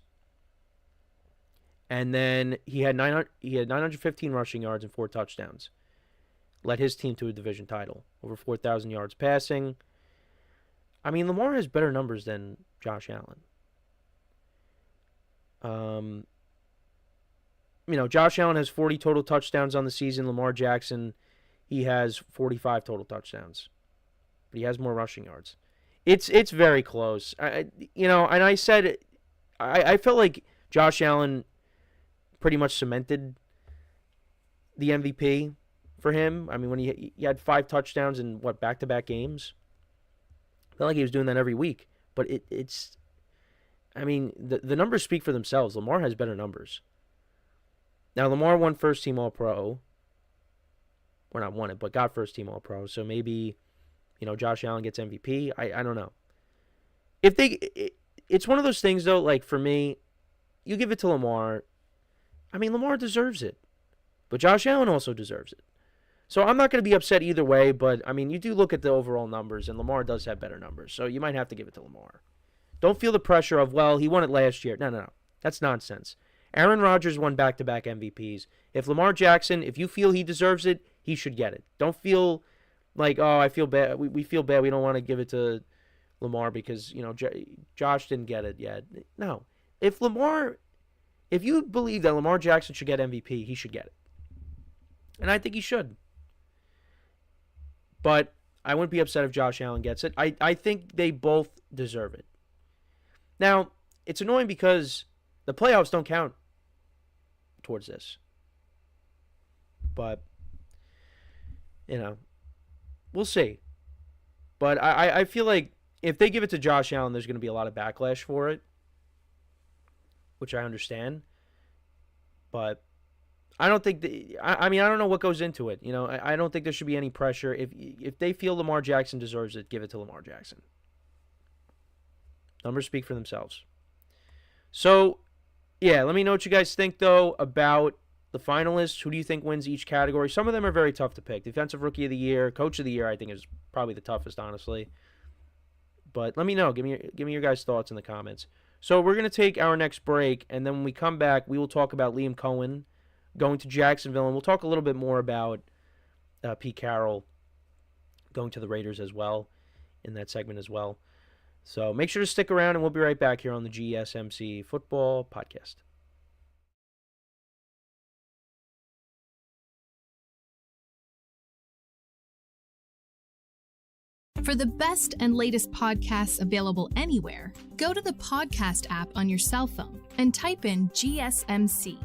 And then he had 915 rushing yards and 4 touchdowns. Led his team to a division title. Over 4,000 yards passing. I mean, Lamar has better numbers than Josh Allen. Josh Allen has 40 total touchdowns on the season. Lamar Jackson, he has 45 total touchdowns. But he has more rushing yards. It's very close. And I said, I felt like Josh Allen pretty much cemented the MVP for him. I mean, when he had 5 touchdowns in, back-to-back games? I felt like he was doing that every week. but it's. I mean, the numbers speak for themselves. Lamar has better numbers. Now, Lamar won first team All-Pro. Or not won it, but got first team All-Pro. So maybe, Josh Allen gets MVP. I don't know. It's one of those things, though, like for me, you give it to Lamar. I mean, Lamar deserves it. But Josh Allen also deserves it. So I'm not going to be upset either way, but, I mean, you do look at the overall numbers, and Lamar does have better numbers. So you might have to give it to Lamar. Don't feel the pressure of, well, he won it last year. No. That's nonsense. Aaron Rodgers won back-to-back MVPs. If Lamar Jackson, if you feel he deserves it, he should get it. Don't feel like, oh, I feel bad. We feel bad. We don't want to give it to Lamar because, Josh didn't get it yet. No. If you believe that Lamar Jackson should get MVP, he should get it. And I think he should. But I wouldn't be upset if Josh Allen gets it. I think they both deserve it. Now, it's annoying because the playoffs don't count towards this. But, we'll see. But I feel like if they give it to Josh Allen, there's going to be a lot of backlash for it, which I understand. But I don't think I don't know what goes into it. I don't think there should be any pressure. If they feel Lamar Jackson deserves it, give it to Lamar Jackson. Numbers speak for themselves. So, yeah, let me know what you guys think, though, about the finalists. Who do you think wins each category? Some of them are very tough to pick. Defensive Rookie of the Year, Coach of the Year, I think is probably the toughest, honestly. But let me know. Give me your guys' thoughts in the comments. So we're going to take our next break, and then when we come back, we will talk about Liam Cohen going to Jacksonville, and we'll talk a little bit more about Pete Carroll going to the Raiders as well in that segment as well. So make sure to stick around, and we'll be right back here on the GSMC Football Podcast. For the best and latest podcasts available anywhere, go to the podcast app on your cell phone and type in GSMC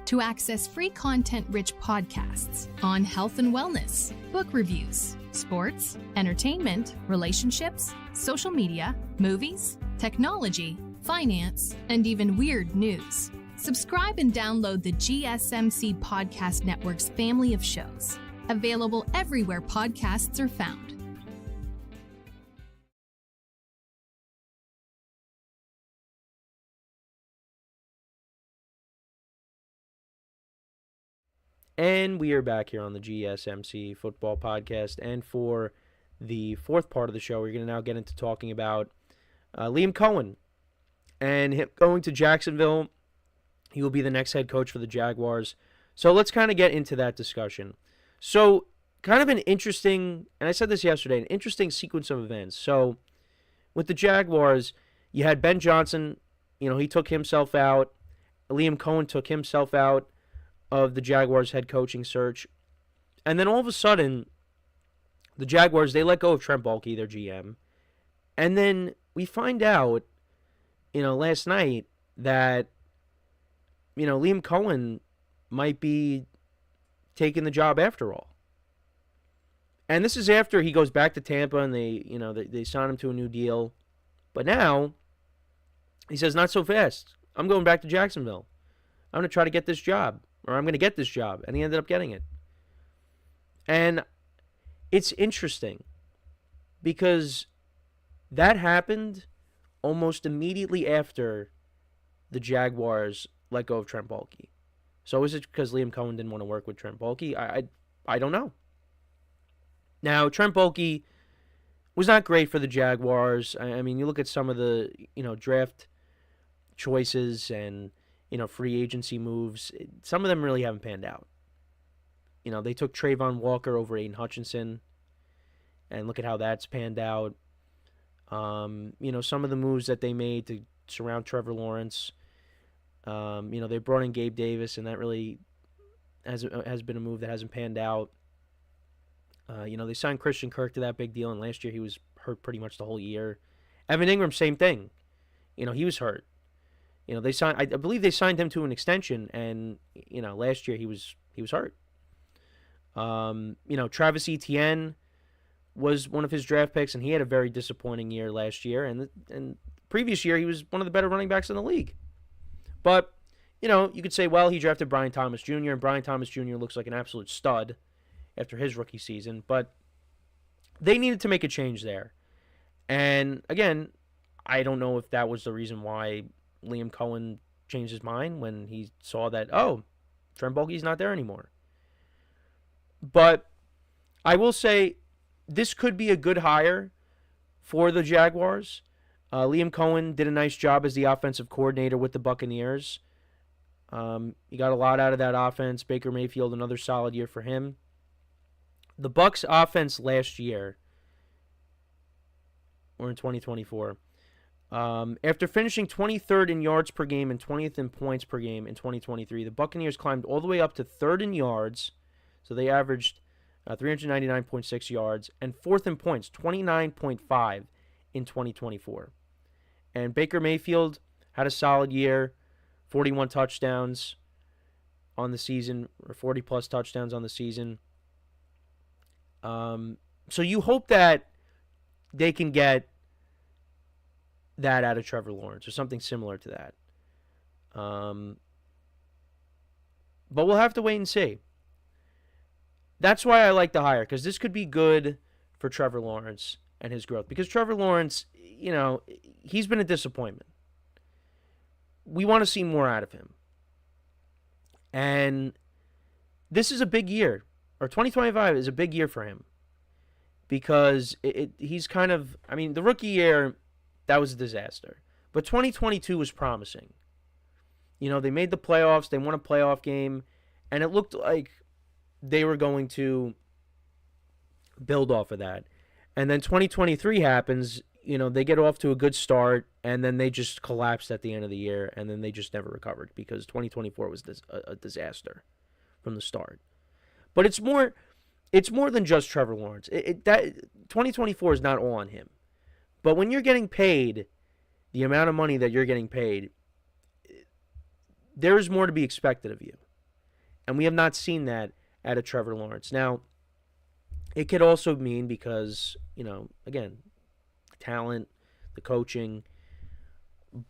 to access free content-rich podcasts on health and wellness, book reviews, sports, entertainment, relationships, social media, movies, technology, finance, and even weird news. Subscribe and download the GSMC Podcast Network's family of shows, available everywhere podcasts are found. And we are back here on the GSMC Football Podcast. And for the fourth part of the show, we're going to now get into talking about Liam Cohen and him going to Jacksonville. He will be the next head coach for the Jaguars. So let's kind of get into that discussion. So kind of an interesting, and I said this yesterday, an interesting sequence of events. So with the Jaguars, you had Ben Johnson, he took himself out. Liam Cohen took himself out of the Jaguars head coaching search. And then all of a sudden, the Jaguars, they let go of Trent Baalke, their GM. And then we find out, last night that, Liam Cohen might be taking the job after all. And this is after he goes back to Tampa and they sign him to a new deal. But now, he says, not so fast. I'm going back to Jacksonville. I'm going to try to get this job. Or I'm going to get this job. And he ended up getting it. And it's interesting because that happened almost immediately after the Jaguars let go of Trent Baalke. So is it because Liam Cohen didn't want to work with Trent Baalke? I don't know. Now, Trent Baalke was not great for the Jaguars. I mean, you look at some of the, draft choices and, free agency moves. Some of them really haven't panned out. They took Trayvon Walker over Aiden Hutchinson, and look at how that's panned out. Some of the moves that they made to surround Trevor Lawrence. They brought in Gabe Davis, and that really has been a move that hasn't panned out. They signed Christian Kirk to that big deal, and last year he was hurt pretty much the whole year. Evan Ingram, same thing. He was hurt. They signed. I believe they signed him to an extension, and last year he was hurt. Travis Etienne was one of his draft picks, and he had a very disappointing year last year. And previous year, he was one of the better running backs in the league. But, you could say, well, he drafted Brian Thomas Jr., and Brian Thomas Jr. looks like an absolute stud after his rookie season. But they needed to make a change there. And, again, I don't know if that was the reason why Liam Cohen changed his mind when he saw that, Trent Baalke's not there anymore. But I will say this could be a good hire for the Jaguars. Liam Cohen did a nice job as the offensive coordinator with the Buccaneers. He got a lot out of that offense. Baker Mayfield, another solid year for him. The Bucs offense last year, or in 2024, after finishing 23rd in yards per game and 20th in points per game in 2023, the Buccaneers climbed all the way up to 3rd in yards. So they averaged 399.6 yards, and 4th in points, 29.5 in 2024. And Baker Mayfield had a solid year, 41 touchdowns on the season, or 40-plus touchdowns on the season. So you hope that they can get that out of Trevor Lawrence, or something similar to that. But we'll have to wait and see. That's why I like the hire, because this could be good for Trevor Lawrence and his growth. Because Trevor Lawrence, he's been a disappointment. We want to see more out of him. And this is a big year, or 2025 is a big year for him. Because he's kind of, the rookie year, that was a disaster. But 2022 was promising. They made the playoffs, they won a playoff game, and it looked like they were going to build off of that. And then 2023 happens, they get off to a good start, and then they just collapsed at the end of the year, and then they just never recovered because 2024 was a disaster from the start. But it's more than just Trevor Lawrence. That 2024 is not all on him. But when you're getting paid the amount of money that you're getting paid, there is more to be expected of you. And we have not seen that out of Trevor Lawrence. Now, it could also mean because, again, talent, the coaching,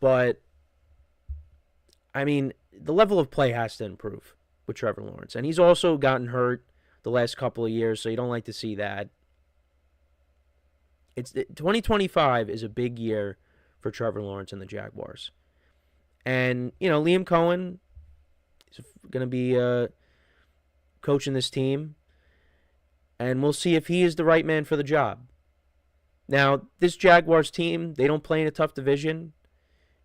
but, the level of play has to improve with Trevor Lawrence. And he's also gotten hurt the last couple of years, so you don't like to see that. 2025 is a big year for Trevor Lawrence and the Jaguars. And, Liam Cohen is going to be coaching this team, and we'll see if he is the right man for the job. Now, this Jaguars team, they don't play in a tough division.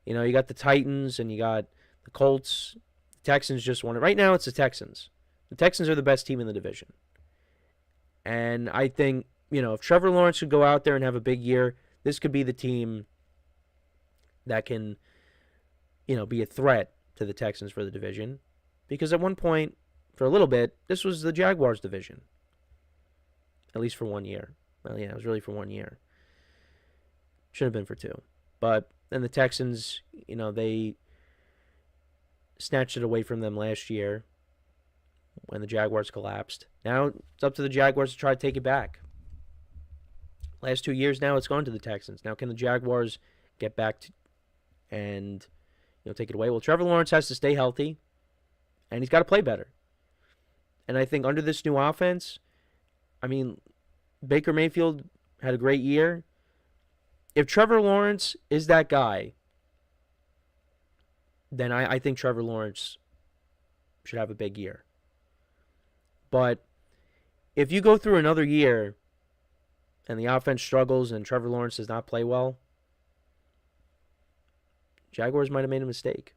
You got the Titans and you got the Colts. The Texans just won it. Right now, it's the Texans. The Texans are the best team in the division. And I think, if Trevor Lawrence could go out there and have a big year, this could be the team that can, be a threat to the Texans for the division. Because at one point, for a little bit, this was the Jaguars' division. At least for 1 year. Well, yeah, it was really for 1 year. Should have been for 2. But then the Texans, they snatched it away from them last year when the Jaguars collapsed. Now it's up to the Jaguars to try to take it back. Last 2 years now, it's gone to the Texans. Now can the Jaguars get back and take it away? Well, Trevor Lawrence has to stay healthy, and he's got to play better. And I think under this new offense, Baker Mayfield had a great year. If Trevor Lawrence is that guy, then I think Trevor Lawrence should have a big year. But if you go through another year and the offense struggles and Trevor Lawrence does not play well, Jaguars might have made a mistake.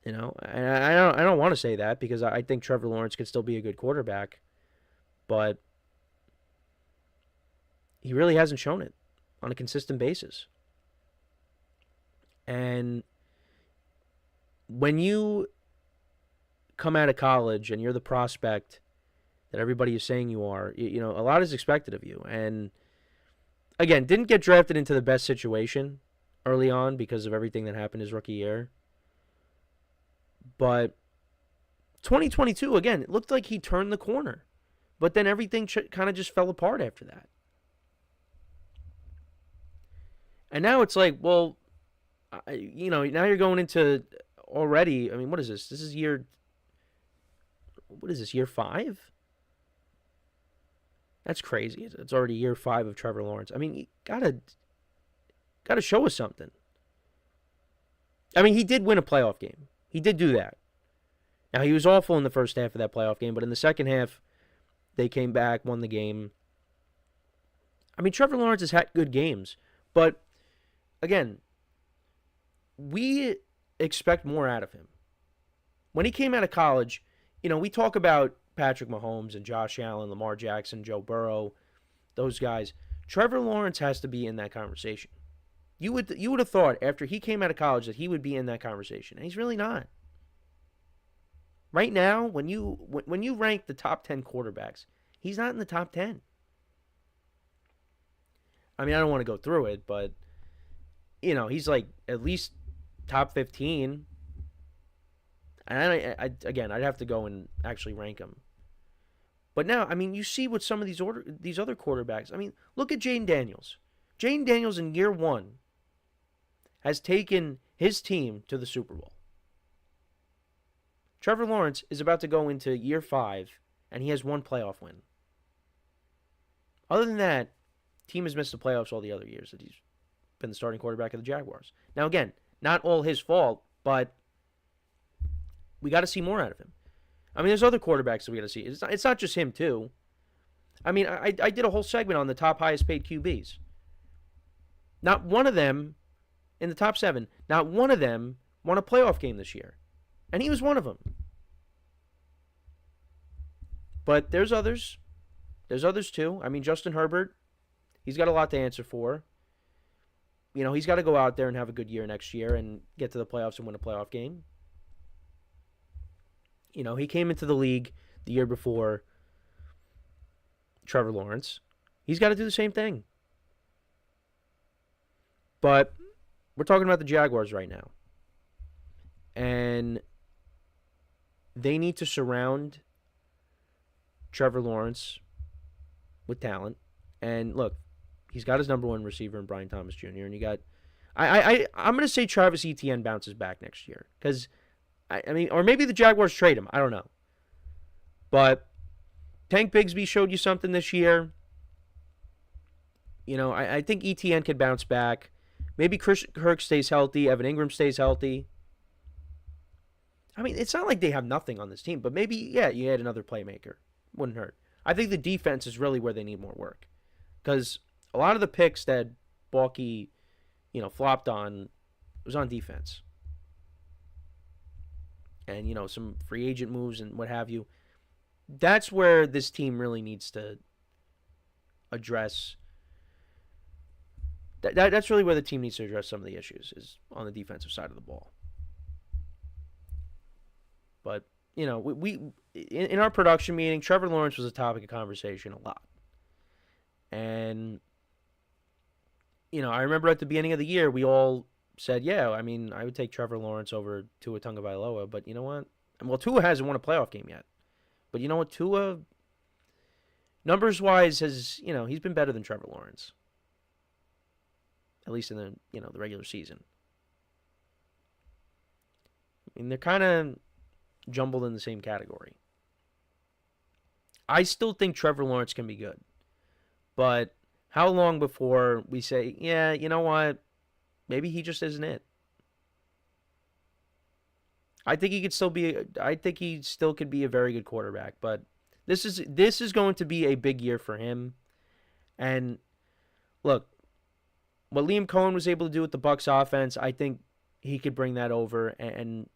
And I don't want to say that because I think Trevor Lawrence could still be a good quarterback, but he really hasn't shown it on a consistent basis. And when you come out of college and you're the prospect that everybody is saying you are, a lot is expected of you. And again, didn't get drafted into the best situation early on because of everything that happened his rookie year. But 2022, again, it looked like he turned the corner But then everything kind of just fell apart after that. And now it's like, well, now you're going into already, I mean, what is this? This is year 5? That's crazy. It's already year 5 of Trevor Lawrence. I mean, you gotta show us something. I mean, he did win a playoff game. He did do that. Now, he was awful in the first half of that playoff game, but in the second half, they came back, won the game. I mean, Trevor Lawrence has had good games, but again, we expect more out of him. When he came out of college, we talk about Patrick Mahomes and Josh Allen, Lamar Jackson, Joe Burrow, those guys. Trevor Lawrence has to be in that conversation. You would have thought after he came out of college that he would be in that conversation, and he's really not. Right now, when you rank the top 10 quarterbacks, he's not in the top 10. I mean, I don't want to go through it, but he's like at least top 15. And I'd have to go and actually rank him. But now, I mean, you see what some of these other quarterbacks. I mean, look at Jayden Daniels. Jayden Daniels in year 1 has taken his team to the Super Bowl. Trevor Lawrence is about to go into year 5, and he has 1 playoff win. Other than that, team has missed the playoffs all the other years that he's been the starting quarterback of the Jaguars. Now, again, not all his fault, but we got to see more out of him. I mean, there's other quarterbacks that we got to see. It's not just him, too. I mean, I did a whole segment on the top highest paid QBs. Not one of them, in the top 7, not one of them won a playoff game this year. And he was one of them. But there's others. There's others, too. I mean, Justin Herbert, he's got a lot to answer for. He's got to go out there and have a good year next year and get to the playoffs and win a playoff game. He came into the league the year before Trevor Lawrence. He's got to do the same thing. But we're talking about the Jaguars right now. And they need to surround Trevor Lawrence with talent. And look, he's got his number 1 receiver in Brian Thomas Jr. And you got, I'm going to say Travis Etienne bounces back next year. Because, I mean, or maybe the Jaguars trade him. I don't know. But Tank Bigsby showed you something this year. I think Etienne could bounce back. Maybe Chris Kirk stays healthy. Evan Ingram stays healthy. I mean, it's not like they have nothing on this team. But maybe, yeah, you add another playmaker. Wouldn't hurt. I think the defense is really where they need more work. Because a lot of the picks that Balky, flopped on was on defense. And, some free agent moves and what have you. That's where this team really needs to address. That's really where the team needs to address some of the issues, is on the defensive side of the ball. But, we in our production meeting, Trevor Lawrence was a topic of conversation a lot. And, I remember at the beginning of the year, we all said, yeah, I mean, I would take Trevor Lawrence over Tua Tagovailoa. But you know what? Well, Tua hasn't won a playoff game yet. But you know what? Tua, numbers-wise, has, he's been better than Trevor Lawrence. At least in the, the regular season. I mean, they're kind of jumbled in the same category. I still think Trevor Lawrence can be good. But how long before we say, yeah, you know what? Maybe he just isn't it. I think he still could be a very good quarterback, but this is going to be a big year for him. And look, what Liam Cohen was able to do with the Bucs offense, I think he could bring that over and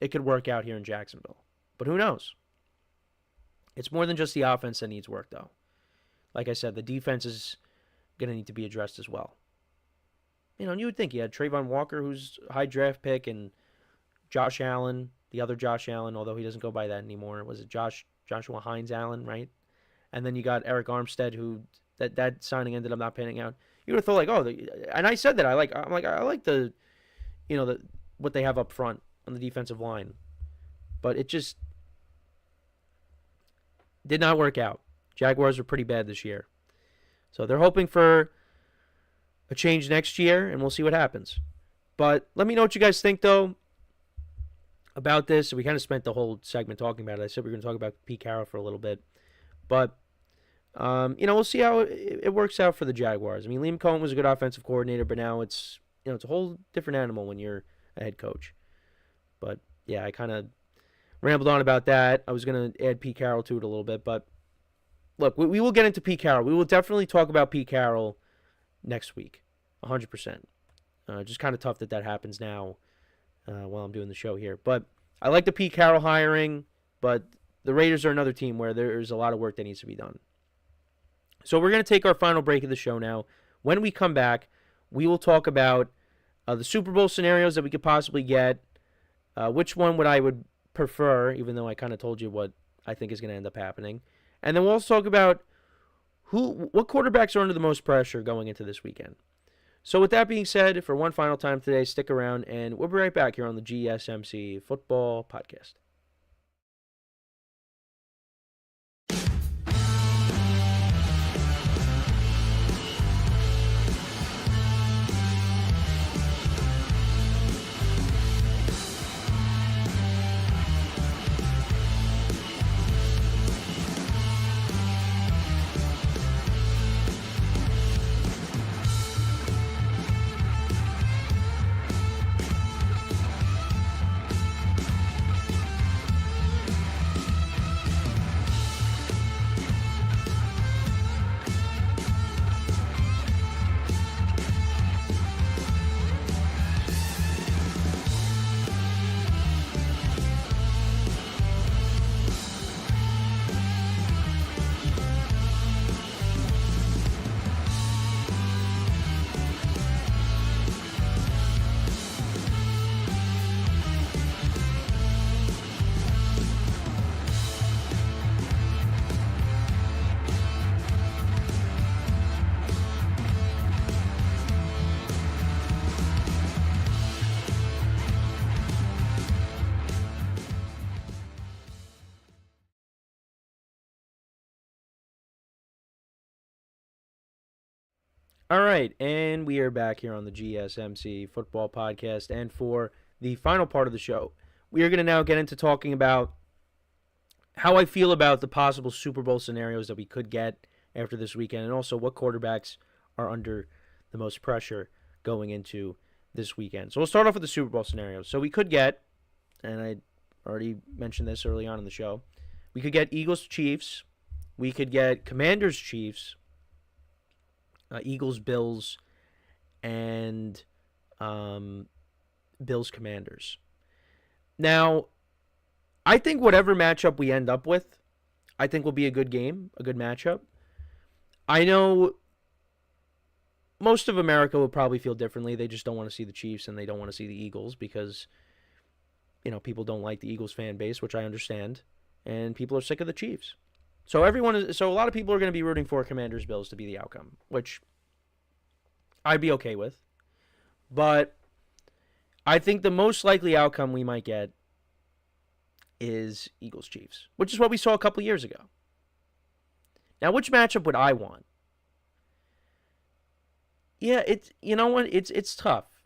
it could work out here in Jacksonville. But who knows? It's more than just the offense that needs work, though. Like I said, the defense is going to need to be addressed as well. And you would think you had Trayvon Walker, who's a high draft pick, and Josh Allen, the other Josh Allen, although he doesn't go by that anymore. Was it Joshua Hines Allen, right? And then you got Eric Armstead, who that signing ended up not panning out. You would have thought and I said that I like the, what they have up front on the defensive line, but it just, Did not work out. Jaguars were pretty bad this year. So they're hoping for a change next year, and we'll see what happens. But let me know what you guys think, though, about this. We kind of spent the whole segment talking about it. I said we were going to talk about Pete Carroll for a little bit. But, we'll see how it works out for the Jaguars. I mean, Liam Cohen was a good offensive coordinator, but now it's a whole different animal when you're a head coach. But, yeah, I kind of rambled on about that. I was going to add Pete Carroll to it a little bit. But, look, we will get into Pete Carroll. We will definitely talk about Pete Carroll next week, 100%. Just kind of tough that happens now while I'm doing the show here. But I like the Pete Carroll hiring, but the Raiders are another team where there's a lot of work that needs to be done. So we're going to take our final break of the show now. When we come back, we will talk about the Super Bowl scenarios that we could possibly get, which one I would prefer, even though I kind of told you what I think is going to end up happening. And then we'll also talk about what quarterbacks are under the most pressure going into this weekend. So with that being said, for one final time today, stick around, and we'll be right back here on the GSMC Football Podcast. All right, and we are back here on the GSMC Football Podcast, and for the final part of the show, we are going to now get into talking about how I feel about the possible Super Bowl scenarios that we could get after this weekend, and also what quarterbacks are under the most pressure going into this weekend. So we'll start off with the Super Bowl scenarios. So we could get, and I already mentioned this early on in the show, we could get Eagles-Chiefs, we could get Commanders-Chiefs, Eagles, Bills, and Bills, Commanders. Now, I think whatever matchup we end up with, I think will be a good game, a good matchup. I know most of America will probably feel differently. They just don't want to see the Chiefs and they don't want to see the Eagles because, people don't like the Eagles fan base, which I understand, and people are sick of the Chiefs. So a lot of people are going to be rooting for Commanders Bills to be the outcome, which I'd be okay with. But I think the most likely outcome we might get is Eagles Chiefs, which is what we saw a couple years ago. Now, which matchup would I want? Yeah, it's tough.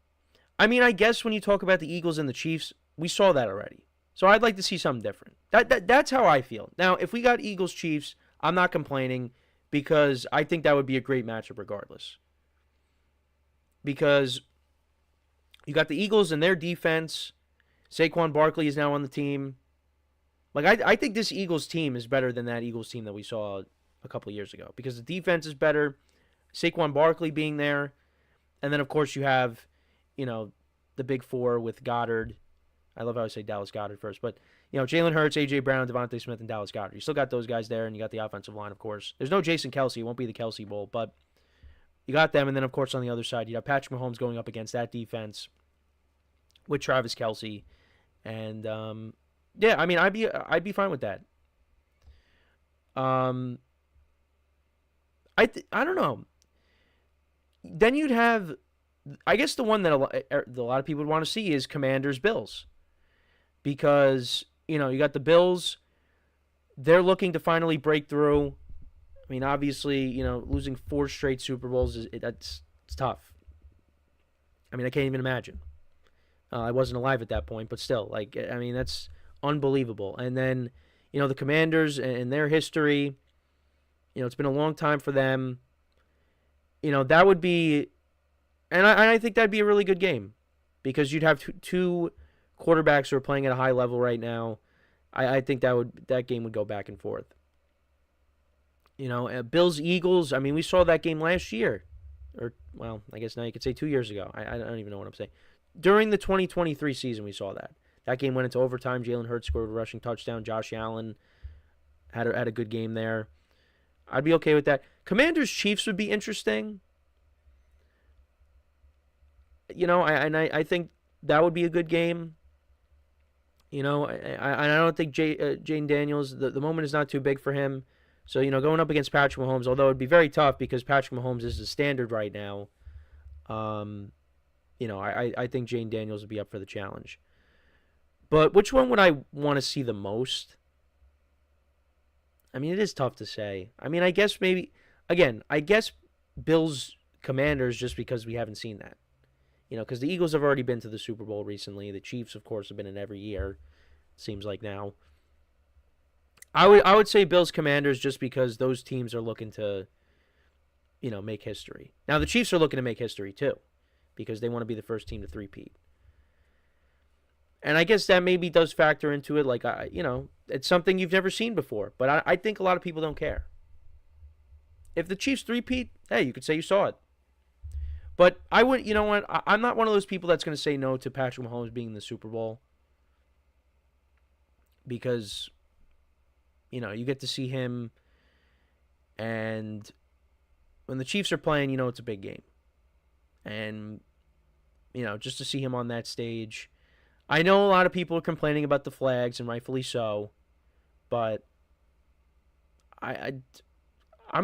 I mean, I guess when you talk about the Eagles and the Chiefs, we saw that already. So I'd like to see something different. That's how I feel. Now, if we got Eagles-Chiefs, I'm not complaining because I think that would be a great matchup regardless. Because you got the Eagles and their defense. Saquon Barkley is now on the team. I think this Eagles team is better than that Eagles team that we saw a couple years ago because the defense is better. Saquon Barkley being there. And then, of course, you have, the big four with Goddard. I love how I say Dallas Goedert first, but Jalen Hurts, A.J. Brown, Devontae Smith, and Dallas Goedert. You still got those guys there, and you got the offensive line, of course. There's no Jason Kelsey. It won't be the Kelsey Bowl, but you got them. And then, of course, on the other side, you have Patrick Mahomes going up against that defense with Travis Kelsey. And, I'd be fine with that. I don't know. Then you'd have, I guess the one that a lot of people would want to see is Commanders Bills. Because, you got the Bills they're looking to finally break through. I mean, obviously, losing 4 straight Super Bowls, it's tough. I mean, I can't even imagine. I wasn't alive at that point, but still, that's unbelievable. And then, the Commanders and their history, it's been a long time for them. That would be, and I think that'd be a really good game because you'd have two quarterbacks who are playing at a high level right now. I think that game would go back and forth. Bills Eagles. I mean, we saw that game last year, or well, I guess now you could say 2 years ago. I don't even know what I'm saying. During the 2023 season, we saw that. That game went into overtime. Jalen Hurts scored a rushing touchdown. Josh Allen had a good game there. I'd be okay with that. Commanders Chiefs would be interesting. I think that would be a good game. I don't think Jayden Daniels, the moment is not too big for him. So, going up against Patrick Mahomes, although it'd be very tough because Patrick Mahomes is the standard right now, I think Jayden Daniels would be up for the challenge. But which one would I want to see the most? I mean, it is tough to say. I mean, I guess Bills Commanders just because we haven't seen that. Because the Eagles have already been to the Super Bowl recently. The Chiefs, of course, have been in every year, seems like now. I would say Bills Commanders just because those teams are looking to, make history. Now, the Chiefs are looking to make history, too, because they want to be the first team to three-peat. And I guess that maybe does factor into it. It's something you've never seen before. But I think a lot of people don't care. If the Chiefs three-peat, hey, you could say you saw it. But I wouldn't, I'm not one of those people that's going to say no to Patrick Mahomes being in the Super Bowl. Because, you get to see him. And when the Chiefs are playing, it's a big game. And, just to see him on that stage. I know a lot of people are complaining about the flags, and rightfully so. But I'm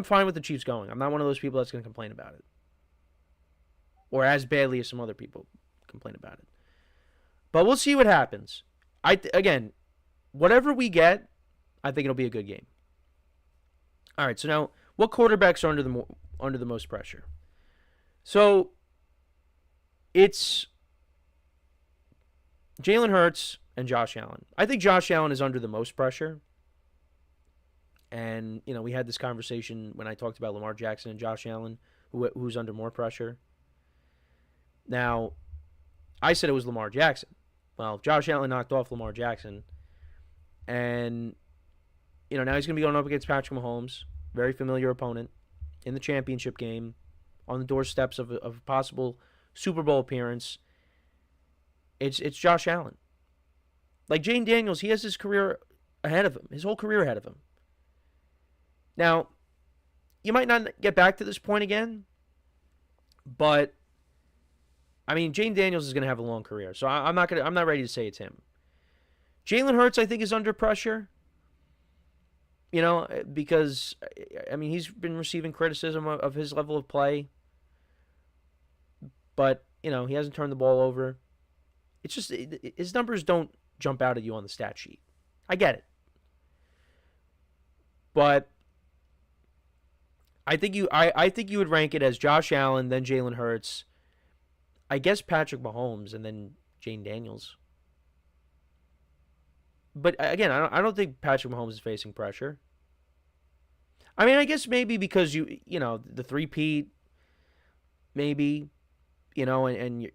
fine with the Chiefs going. I'm not one of those people that's going to complain about it. Or as badly as some other people complain about it. But we'll see what happens. Again, whatever we get, I think it'll be a good game. All right, so now, what quarterbacks are under the most pressure? So, it's Jalen Hurts and Josh Allen. I think Josh Allen is under the most pressure. And, we had this conversation when I talked about Lamar Jackson and Josh Allen, who's under more pressure. Now, I said it was Lamar Jackson. Well, Josh Allen knocked off Lamar Jackson. And, now he's going to be going up against Patrick Mahomes, very familiar opponent, in the championship game, on the doorsteps of a possible Super Bowl appearance. It's Josh Allen. Like Jayden Daniels, he has his career ahead of him, his whole career ahead of him. Now, you might not get back to this point again, but I mean, Jayden Daniels is going to have a long career, so I'm not ready to say it's him. Jalen Hurts, I think, is under pressure. Because I mean, he's been receiving criticism of his level of play, but he hasn't turned the ball over. It's just his numbers don't jump out at you on the stat sheet. I get it, but I think you would rank it as Josh Allen, then Jalen Hurts. I guess Patrick Mahomes, and then Jayden Daniels. But again, I don't think Patrick Mahomes is facing pressure. I mean, I guess maybe because the three-peat, maybe, and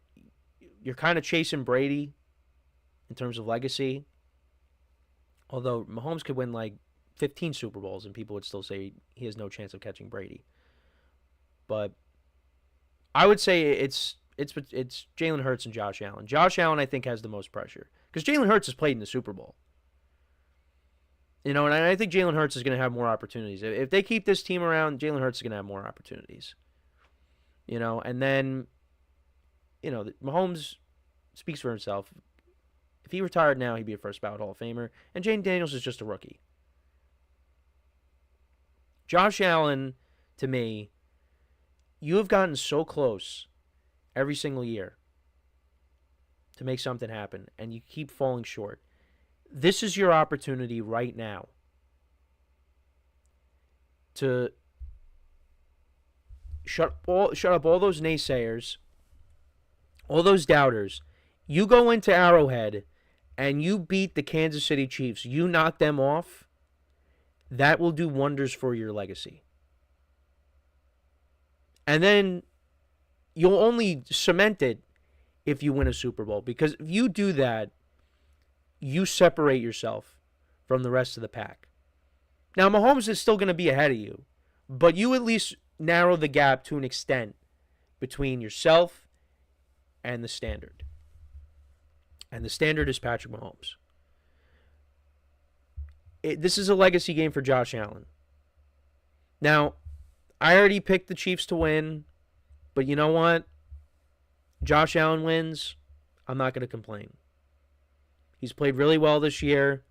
you're kind of chasing Brady in terms of legacy. Although Mahomes could win like 15 Super Bowls and people would still say he has no chance of catching Brady. But I would say it's Jalen Hurts and Josh Allen. Josh Allen, I think, has the most pressure because Jalen Hurts has played in the Super Bowl. And I think Jalen Hurts is going to have more opportunities. If they keep this team around, Jalen Hurts is going to have more opportunities. And then, Mahomes speaks for himself. If he retired now, he'd be a first ballot Hall of Famer. And Jayden Daniels is just a rookie. Josh Allen, to me, you have gotten so close every single year to make something happen, and you keep falling short. This is your opportunity right now to shut up all those naysayers, all those doubters. You go into Arrowhead and you beat the Kansas City Chiefs. You knock them off. That will do wonders for your legacy. And then you'll only cement it if you win a Super Bowl. Because if you do that, you separate yourself from the rest of the pack. Now, Mahomes is still going to be ahead of you, but you at least narrow the gap to an extent between yourself and the standard. And the standard is Patrick Mahomes. This is a legacy game for Josh Allen. Now, I already picked the Chiefs to win, but you know what? Josh Allen wins. I'm not going to complain. He's played really well this year.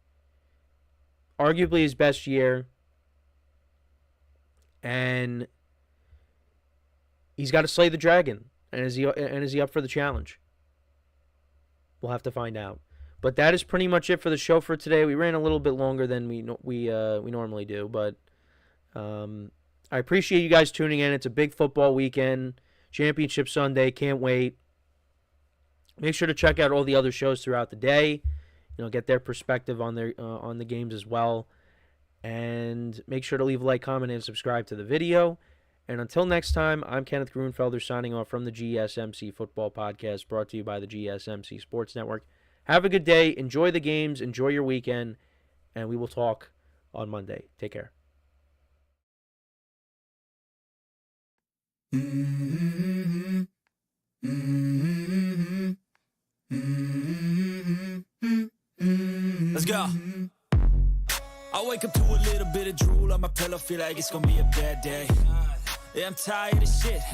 Arguably his best year. And he's got to slay the dragon. And is he up for the challenge? We'll have to find out. But that is pretty much it for the show for today. We ran a little bit longer than we normally do, but I appreciate you guys tuning in. It's a big football weekend, Championship Sunday. Can't wait. Make sure to check out all the other shows throughout the day. Get their perspective on the games as well, and make sure to leave a like, comment, and subscribe to the video. And until next time, I'm Kenneth Grunfelder signing off from the GSMC Football Podcast, brought to you by the GSMC Sports Network. Have a good day. Enjoy the games. Enjoy your weekend. And we will talk on Monday. Take care. Let's go. I wake up to a little bit of drool on my pillow, feel like it's gonna be a bad day. Yeah, I'm tired of shit.